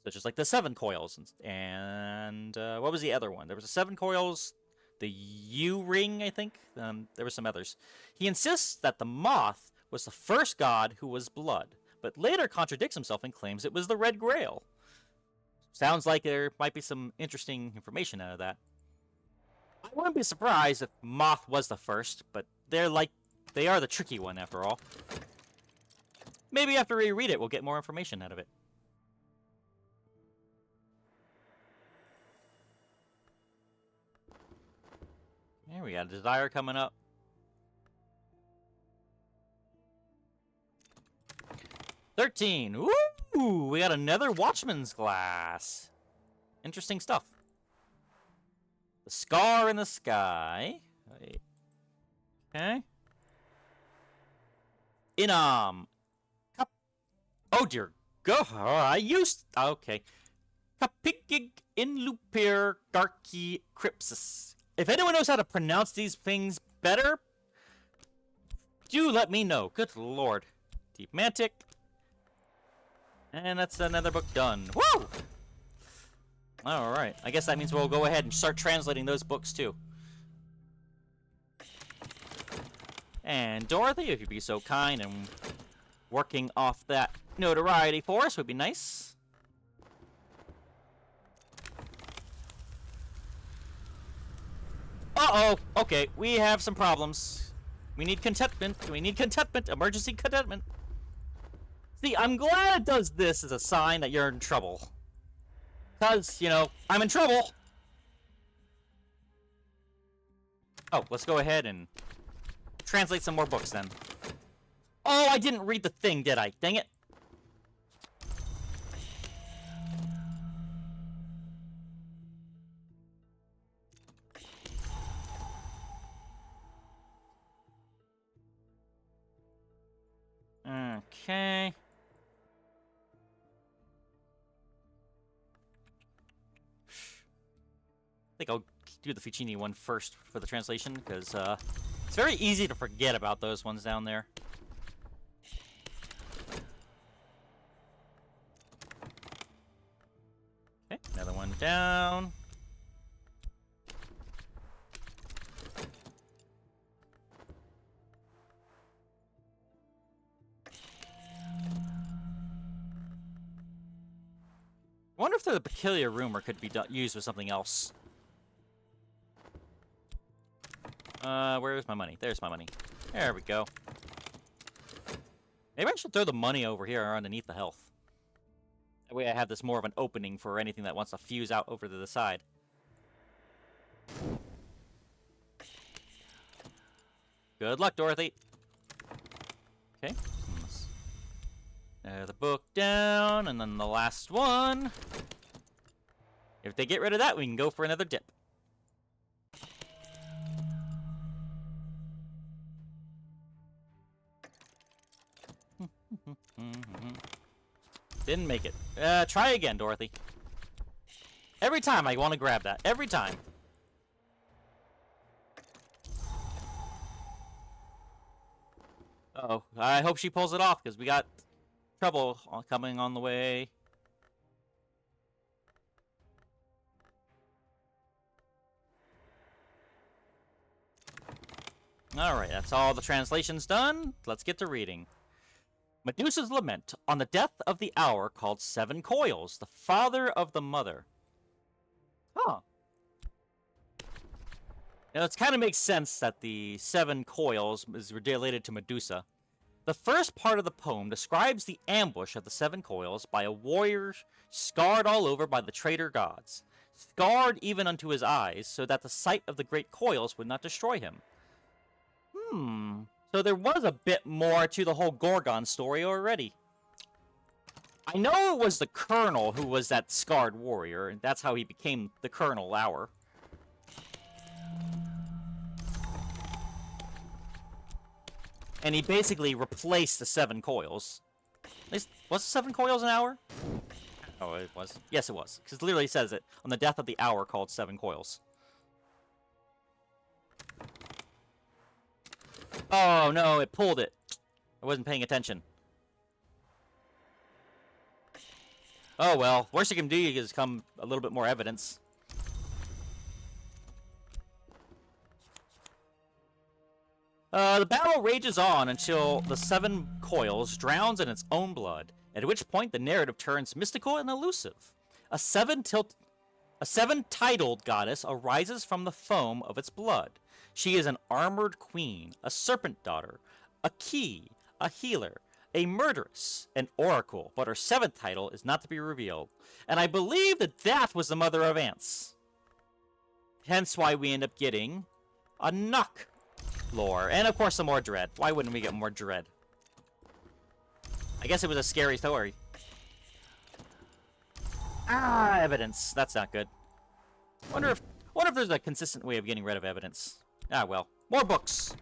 Such as like the 7 coils, and what was the other one? There was the 7 coils, the U-ring, I think. There were some others. He insists that the moth was the first god who was blood, but later contradicts himself and claims it was the Red Grail. Sounds like there might be some interesting information out of that. I wouldn't be surprised if moth was the first, but they are the tricky one after all. Maybe after we read it, we'll get more information out of it. Here we got a desire coming up. 13. Ooh, we got another Watchman's Glass. Interesting stuff. The Scar in the Sky. Wait. Okay. Cup. Oh dear. Go. Okay. Capicig in lupir garci crypsis. If anyone knows how to pronounce these things better, do let me know. Good lord. Deep Mantic. And that's another book done. Woo! Alright. I guess that means we'll go ahead and start translating those books too. And Dorothy, if you'd be so kind and working off that notoriety for us would be nice. Uh-oh! Okay, we have some problems. We need contentment. We need contentment. Emergency contentment. See, I'm glad it does this as a sign that you're in trouble. Because, you know, I'm in trouble. Oh, let's go ahead and translate some more books then. Oh, I didn't read the thing, did I? Dang it. Okay. I think I'll do the Ficini one first for the translation, because it's very easy to forget about those ones down there. Okay, another one down. I wonder if the peculiar rumor could be used with something else. Where's my money? There's my money. There we go. Maybe I should throw the money over here underneath the health. That way I have this more of an opening for anything that wants to fuse out over to the side. Good luck, Dorothy. Okay. The book down, and then the last one. If they get rid of that, we can go for another dip. Didn't make it. Try again, Dorothy. Every time I want to grab that. Every time. Uh-oh. I hope she pulls it off, because we got trouble coming on the way. Alright, that's all the translations done. Let's get to reading. Medusa's lament on the death of the hour called Seven Coils, the father of the mother. Huh. Now, it kind of makes sense that the Seven Coils is related to Medusa. The first part of the poem describes the ambush of the Seven Coils by a warrior scarred all over by the traitor gods, scarred even unto his eyes, so that the sight of the great coils would not destroy him. So there was a bit more to the whole Gorgon story already. I know it was the Colonel who was that scarred warrior, and that's how he became the Colonel Lauer. And he basically replaced the Seven Coils. At least, was the Seven Coils an hour? Oh, it was. Yes, it was. Because it literally says it. On the death of the hour called Seven Coils. Oh, no, it pulled it. I wasn't paying attention. Oh, well. Worst you can do is come a little bit more evidence. The battle rages on until the Seven Coils drowns in its own blood, at which point the narrative turns mystical and elusive. A seven-titled goddess arises from the foam of its blood. She is an armored queen, a serpent daughter, a key, a healer, a murderess, an oracle, but her seventh title is not to be revealed. And I believe that that was the mother of ants. Hence why we end up getting a Nuck lore. And of course some more dread. Why wouldn't we get more dread? I guess it was a scary story. Ah, evidence. That's not good. Wonder if there's a consistent way of getting rid of evidence. Ah, well. More books.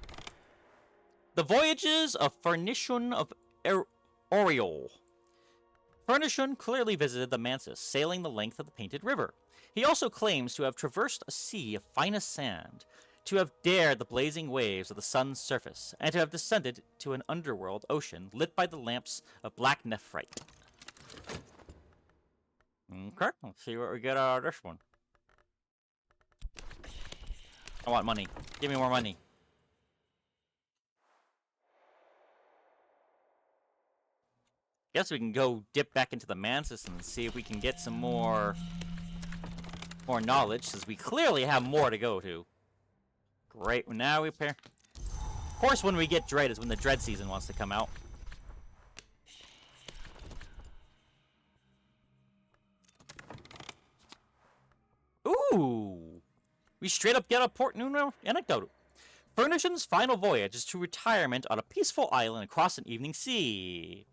The Voyages of Furnishun of Oriole. Furnishun clearly visited the Mantis, sailing the length of the Painted River. He also claims to have traversed a sea of finest sand, to have dared the blazing waves of the sun's surface, and to have descended to an underworld ocean lit by the lamps of black nephrite. Okay, let's see what we get out of this one. I want money. Give me more money. Guess we can go dip back into the Mantis and see if we can get some more knowledge, since we clearly have more to go to. Great, now we pair. Of course, when we get Dread is when the Dread season wants to come out. Ooh! We straight up get a Port Nuno anecdote. Furnishun's final voyage is to retirement on a peaceful island across an evening sea,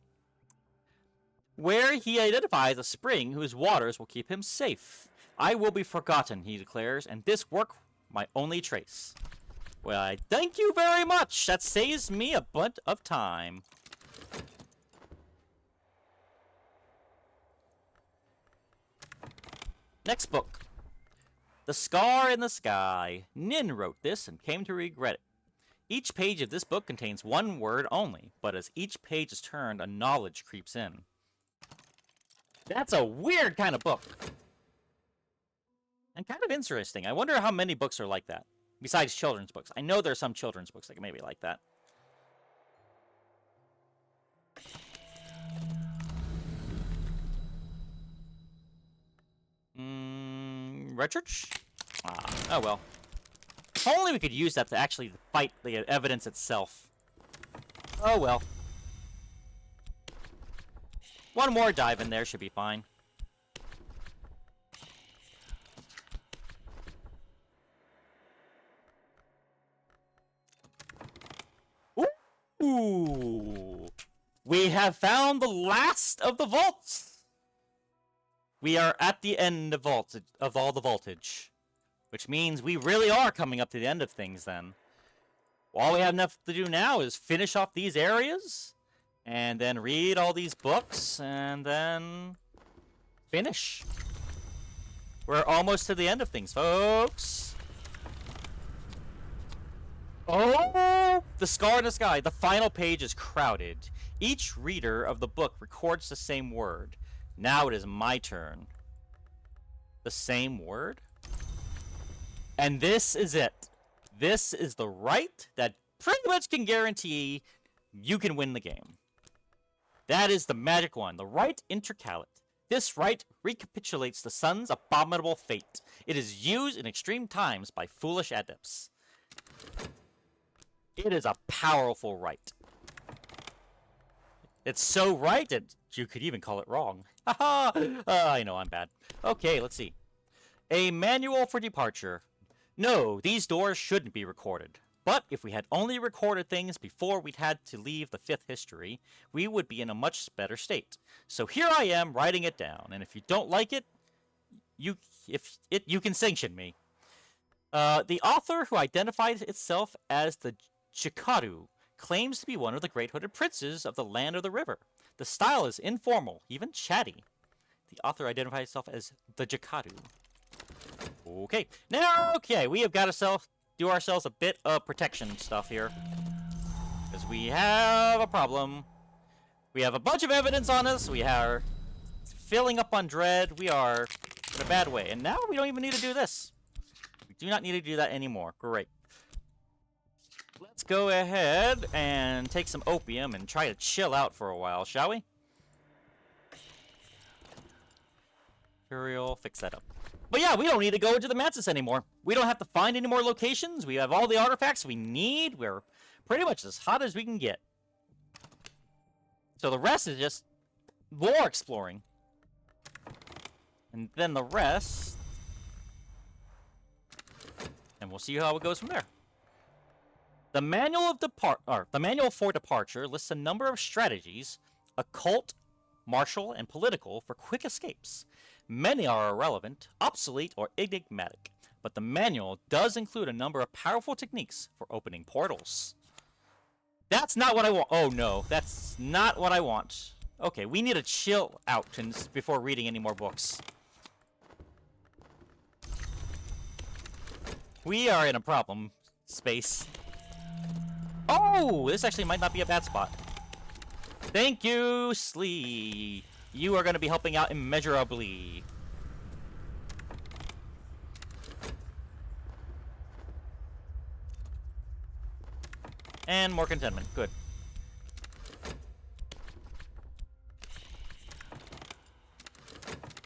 where he identifies a spring whose waters will keep him safe. I will be forgotten, he declares, and this work my only trace. Well, I thank you very much. That saves me a bunch of time. Next book. The Scar in the Sky. Nin wrote this and came to regret it. Each page of this book contains one word only, but as each page is turned, a knowledge creeps in. That's a weird kind of book. And kind of interesting. I wonder how many books are like that. Besides children's books. I know there are some children's books that may be like that. Red Church? Oh well. If only we could use that to actually fight the evidence itself. Oh well. One more dive in there should be fine. Ooh! We have found the last of the vaults! We are at the end of all the voltage. Which means we really are coming up to the end of things then. All we have enough to do now is finish off these areas, and then read all these books, and then finish. We're almost to the end of things, folks. Oh! The Scar in the Sky. The final page is crowded. Each reader of the book records the same word. Now it is my turn. The same word? And this is it. This is the Rite that pretty much can guarantee you can win the game. That is the magic one, the Rite Intercalate. This Rite recapitulates the sun's abominable fate. It is used in extreme times by foolish adepts. It is a powerful Rite. It's so right that you could even call it wrong. Haha! I know I'm bad. Okay, let's see. A manual for departure. No, these doors shouldn't be recorded. But if we had only recorded things before we'd had to leave the 5th history, we would be in a much better state. So here I am writing it down, and if you don't like it, you can sanction me. The author, who identifies itself as the Jikaru, claims to be one of the Great Hooded Princes of the Land of the River. The style is informal, even chatty. The author identifies himself as the Jikaru. Okay, now, we have got to do ourselves a bit of protection stuff here. Because we have a problem. We have a bunch of evidence on us. We are filling up on dread. We are in a bad way. And now we don't even need to do this. We do not need to do that anymore. Great. Let's go ahead and take some opium and try to chill out for a while, shall we? Imperial, fix that up. But yeah, we don't need to go into the Mantis anymore. We don't have to find any more locations. We have all the artifacts we need. We're pretty much as hot as we can get. So the rest is just more exploring. And then the rest... and we'll see how it goes from there. The manual for departure lists a number of strategies, occult, martial, and political, for quick escapes. Many are irrelevant, obsolete, or enigmatic, but the manual does include a number of powerful techniques for opening portals. That's not what I want. Oh, no. That's not what I want. Okay, we need to chill out before reading any more books. We are in a problem space. Oh, this actually might not be a bad spot. Thank you, Slee. You are going to be helping out immeasurably. And more contentment. Good.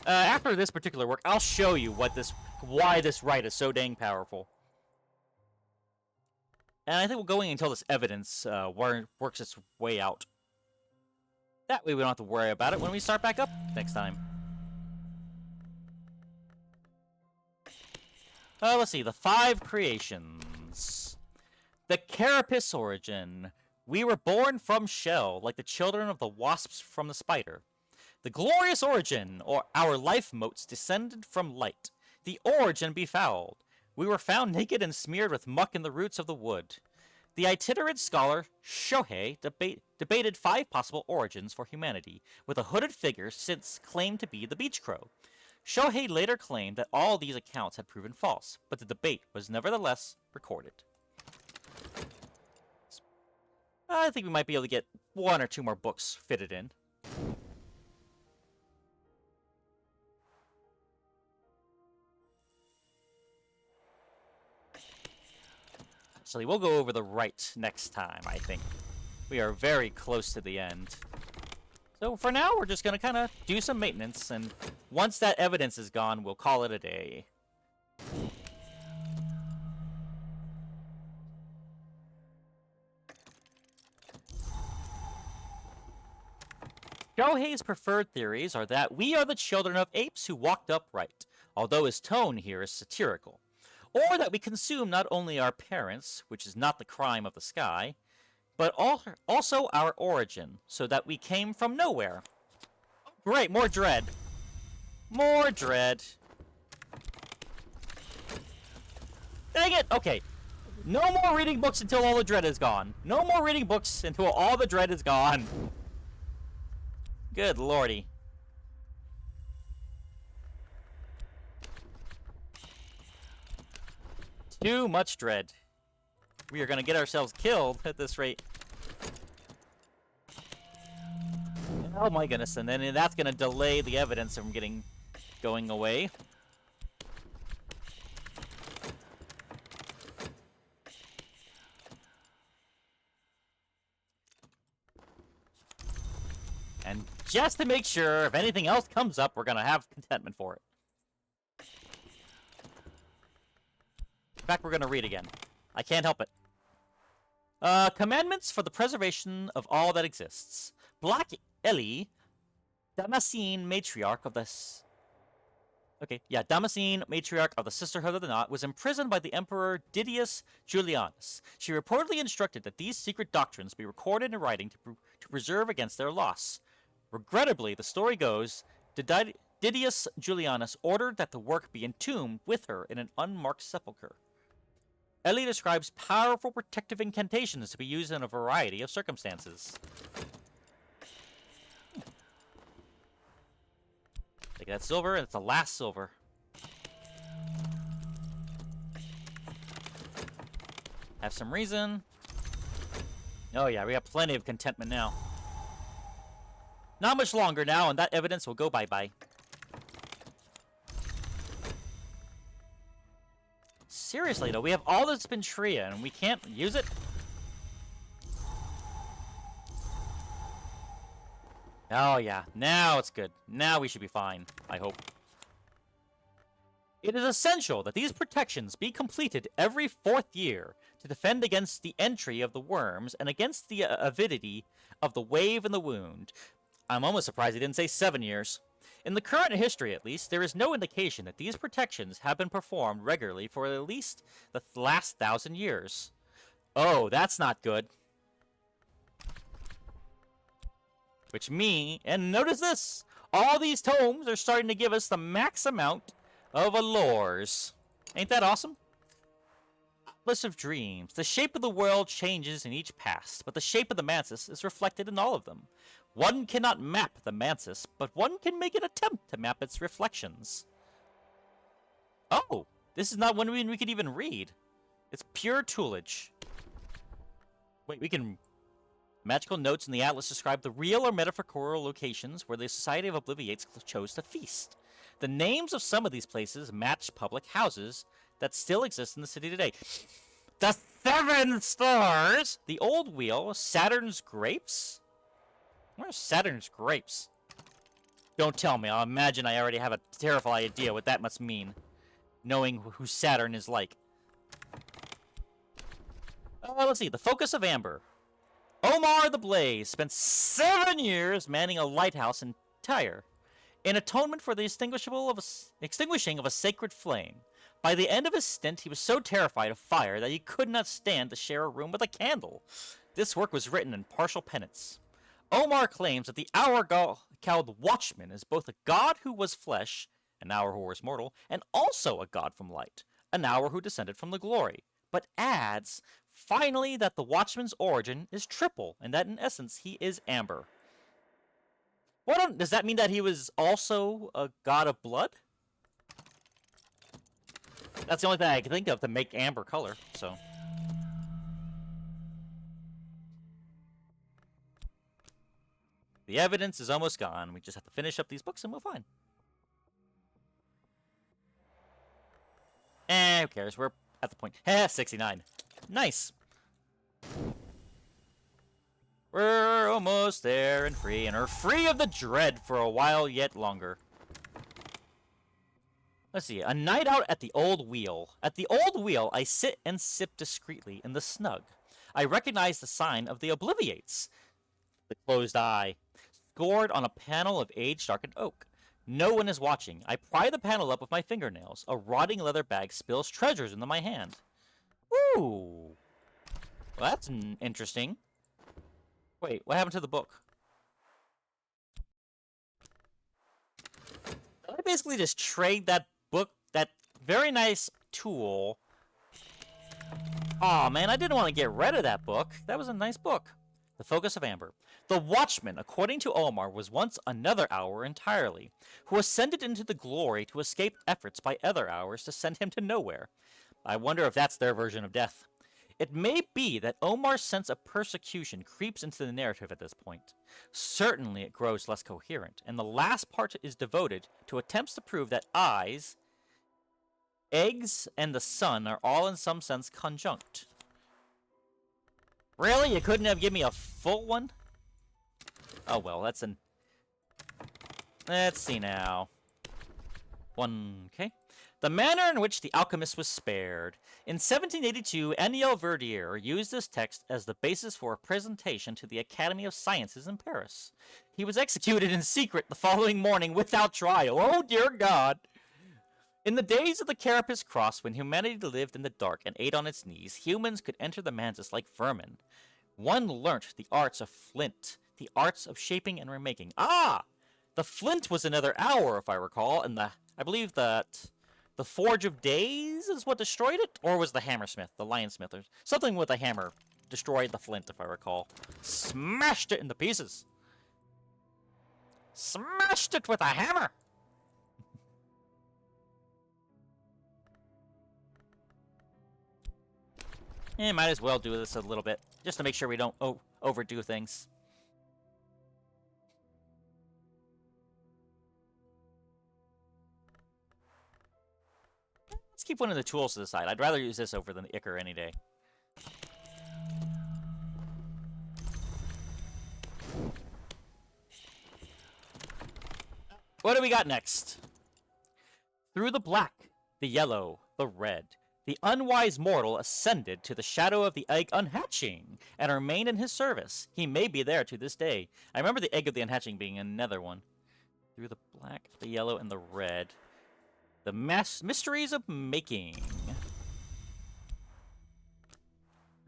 After this particular work, I'll show you why this Rite is so dang powerful. And I think we're going until this evidence works its way out. That way we don't have to worry about it when we start back up next time. Let's see, the 5 creations. The Carapace origin. We were born from shell, like the children of the wasps from the spider. The glorious origin, or our life motes descended from light. The origin befouled. We were found naked and smeared with muck in the roots of the wood. The itinerant scholar Shohei debated 5 possible origins for humanity, with a hooded figure since claimed to be the beach crow. Shohei later claimed that all these accounts had proven false, but the debate was nevertheless recorded. I think we might be able to get 1 or 2 more books fitted in. Actually, we'll go over the Rite next time, I think. We are very close to the end. So for now, we're just going to kind of do some maintenance, and once that evidence is gone, we'll call it a day. Shohei's preferred theories are that we are the children of apes who walked upright, although his tone here is satirical. Or that we consume not only our parents, which is not the crime of the sky, but also our origin, so that we came from nowhere. Great, more dread. More dread. Dang it! Okay. No more reading books until all the dread is gone. No more reading books until all the dread is gone. Good lordy. Too much dread. We are going to get ourselves killed at this rate. Oh my goodness, and then that's going to delay the evidence from going away. And just to make sure, if anything else comes up, we're going to have contentment for it. In fact, we're going to read again. I can't help it. Commandments for the preservation of all that exists. Black Eli, Damascene matriarch of the... Damascene matriarch of the Sisterhood of the Knot, was imprisoned by the Emperor Didius Julianus. She reportedly instructed that these secret doctrines be recorded in writing to preserve against their loss. Regrettably, the story goes, Didius Julianus ordered that the work be entombed with her in an unmarked sepulchre. Ellie describes powerful protective incantations to be used in a variety of circumstances. Take that silver, and it's the last silver. Have some reason. Oh yeah, we have plenty of contentment now. Not much longer now, and that evidence will go bye-bye. Seriously, though, we have all this Ventria, and we can't use it? Oh, yeah. Now it's good. Now we should be fine, I hope. It is essential that these protections be completed every 4th year to defend against the entry of the worms and against the avidity of the wave and the wound. I'm almost surprised he didn't say 7 years. In the current history, at least, there is no indication that these protections have been performed regularly for at least the last 1,000 years. Oh, that's not good. And notice this! All these tomes are starting to give us the max amount of allures. Ain't that awesome? Bliss of dreams. The shape of the world changes in each past, but the shape of the mantis is reflected in all of them. One cannot map the mantis, but one can make an attempt to map its reflections. Oh, this is not one we could even read. It's pure toolage. Wait, we can... Magical notes in the atlas describe the real or metaphorical locations where the Society of Obliviates chose to feast. The names of some of these places match public houses that still exist in the city today. The Seven Stars! The Old Wheel, Saturn's Grapes? Where's Saturn's Grapes? Don't tell me, I'll imagine I already have a terrible idea what that must mean, knowing who Saturn is like. Let's see, the Focus of Amber. Omar the Blaze spent 7 years manning a lighthouse in Tyre, in atonement for the extinguishing of a sacred flame. By the end of his stint, he was so terrified of fire that he could not stand to share a room with a candle. This work was written in partial penance. Omar claims that the hour-cowled watchman is both a god who was flesh, an hour who was mortal, and also a god from light, an hour who descended from the glory, but adds, finally, that the watchman's origin is triple, and that in essence he is amber. Does that mean that he was also a god of blood? That's the only thing I can think of to make amber color, so... The evidence is almost gone. We just have to finish up these books and we'll fine. Who cares? We're at the point. 69. Nice. We're almost there and free, and are free of the dread for a while yet longer. Let's see. A night out at the Old Wheel. At the Old Wheel, I sit and sip discreetly in the snug. I recognize the sign of the Obliviates. The closed eye. Scored on a panel of age-darkened oak. No one is watching. I pry the panel up with my fingernails. A rotting leather bag spills treasures into my hand. Ooh. Well, that's interesting. Wait, what happened to the book? Did I basically just trade that book, that very nice tool? Aw, man, I didn't want to get rid of that book. That was a nice book. The Focus of Amber. The Watchman, according to Omar, was once another hour entirely, who ascended into the glory to escape efforts by other hours to send him to nowhere. I wonder if that's their version of death. It may be that Omar's sense of persecution creeps into the narrative at this point. Certainly it grows less coherent, and the last part is devoted to attempts to prove that eyes, eggs, and the sun are all in some sense conjunct. Really? You couldn't have given me a full one? Oh well, that's an... Let's see now. 1K. The manner in which the alchemist was spared. In 1782, Aniel Verdier used this text as the basis for a presentation to the Academy of Sciences in Paris. He was executed in secret the following morning without trial. Oh dear God! In the days of the Carapace Cross, when humanity lived in the dark and ate on its knees, humans could enter the mantis like vermin. One learnt the arts of flint, the arts of shaping and remaking. Ah! The flint was another hour, if I recall, and I believe that the Forge of Days is what destroyed it? Or was the Hammersmith, the Lionsmith, or something with a hammer destroyed the flint, if I recall. Smashed it into pieces! Smashed it with a hammer! Might as well do this a little bit, just to make sure we don't overdo things. Let's keep one of the tools to the side. I'd rather use this over than the Ichor any day. What do we got next? Through the black, the yellow, the red, the unwise mortal ascended to the shadow of the egg unhatching, and remained in his service. He may be there to this day. I remember the egg of the unhatching being another one. Through the black, the yellow, and the red. The mysteries of making.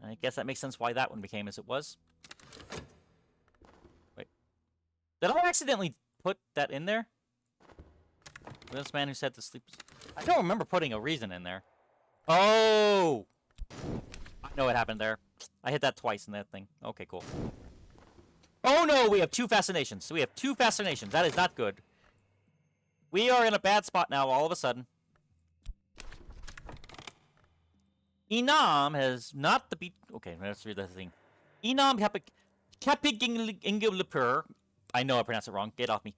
I guess that makes sense why that one became as it was. Wait. Did I accidentally put that in there? This man who said to sleep... I don't remember putting a reason in there. Oh! I know what happened there. I hit that twice in that thing. Okay, cool. Oh no, we have 2 fascinations. We have 2 fascinations. That is not good. We are in a bad spot now all of a sudden. Enam has not the beat. Okay, let's read the thing. Enam Capigingilipur. I know I pronounced it wrong. Get off me.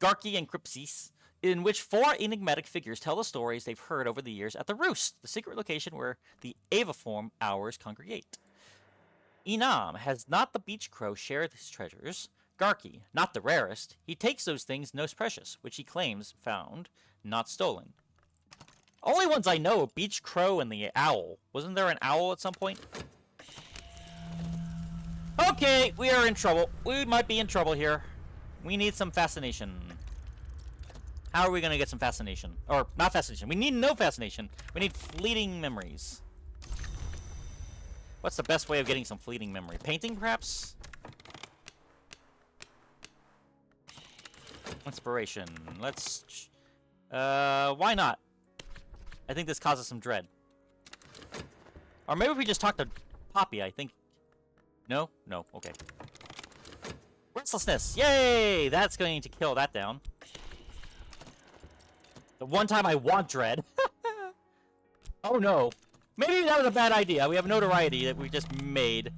Garki and Crypsis, in which 4 enigmatic figures tell the stories they've heard over the years at the Roost, the secret location where the Aviform hours congregate. Enam has not the beach crow shared his treasures. Garki, not the rarest, he takes those things most precious, which he claims found, not stolen. Only ones I know, beach crow and the owl. Wasn't there an owl at some point? Okay, we are in trouble. We might be in trouble here. We need some fascination. How are we going to get some fascination? Or, not fascination. We need no fascination. We need fleeting memories. What's the best way of getting some fleeting memory? Painting, perhaps? Inspiration. Let's... why not? I think this causes some dread. Or maybe if we just talk to Poppy, I think... No? No. Okay. Restlessness! Yay! That's going to kill that down. The one time I want dread. Oh no. Maybe that was a bad idea. We have notoriety that we just made.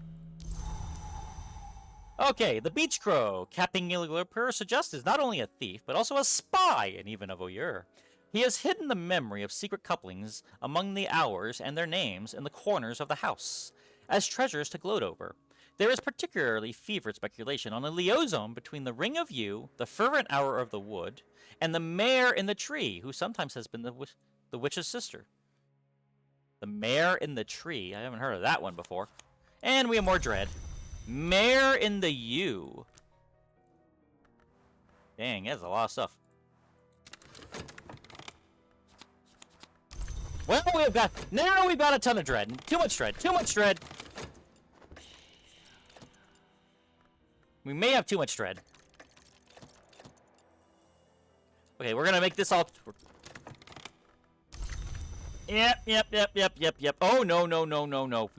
Okay, the beach crow. Captain Gilliper suggests is not only a thief, but also a spy and even a voyeur. He has hidden the memory of secret couplings among the hours and their names in the corners of the house, as treasures to gloat over. There is particularly fevered speculation on a liaison between the Ring of You, the fervent hour of the wood, and the mare in the tree, who sometimes has been the witch's sister. The mare in the tree. I haven't heard of that one before. And we have more dread. Mare in the yew. Dang, that's a lot of stuff. Well, now we've got a ton of dread. Too much dread. Too much dread. We may have too much dread. Okay, we're gonna make this all... Yep. Oh, no. No. No.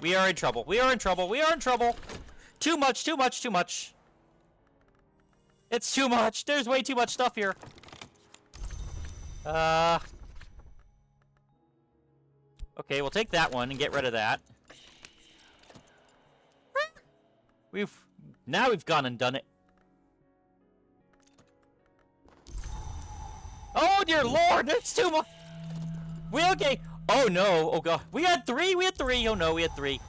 We are in trouble. We are in trouble. Too much. It's too much. There's way too much stuff here. Okay, we'll take that one and get rid of that. Now we've gone and done it. Oh dear lord, it's too much. We okay? Oh no, oh god. We had 3. Oh no, we had 3.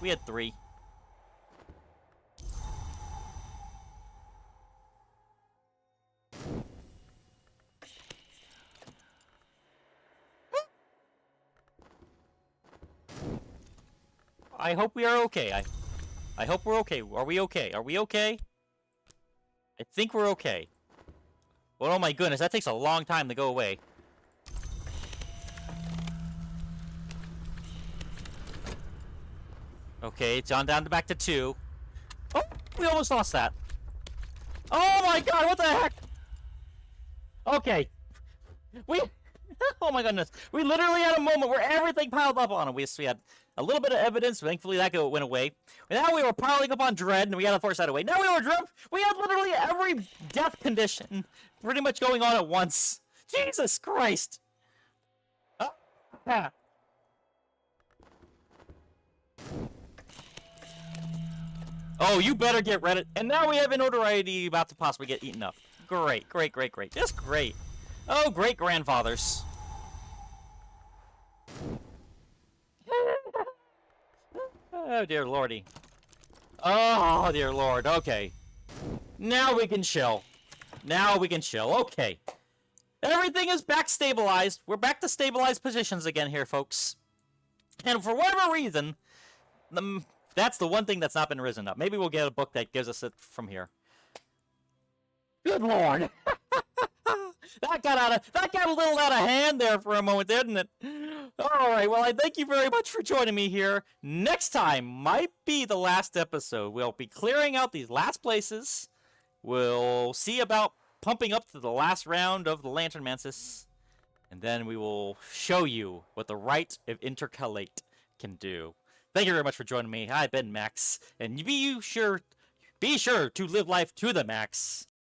I hope we are okay. I hope we're okay. Are we okay? I think we're okay. Well, oh my goodness, that takes a long time to go away. Okay, it's on down to back to 2. Oh, we almost lost that. Oh my god, what the heck? Okay. Oh my goodness. We literally had a moment where everything piled up on it. We had a little bit of evidence. Thankfully, that went away. Now we were piling up on dread, and we had to force that away. Now we were drunk. We had literally every death condition pretty much going on at once. Jesus Christ. Oh, you better get rid of it. And now we have an notoriety about to possibly get eaten up. Great. Just great. Oh, great grandfathers. Oh, dear lordy. Oh, dear lord. Okay. Now we can chill. Okay. Everything is back stabilized. We're back to stabilized positions again here, folks. And for whatever reason, that's the one thing that's not been risen up. Maybe we'll get a book that gives us it from here. Good lord. That got a little out of hand there for a moment, didn't it? Alright, well, I thank you very much for joining me here. Next time might be the last episode. We'll be clearing out these last places. We'll see about pumping up to the last round of the Lantern Mantis. And then we will show you what the Rite of Intercalate can do. Thank you very much for joining me. I've been Max, and be sure to live life to the max.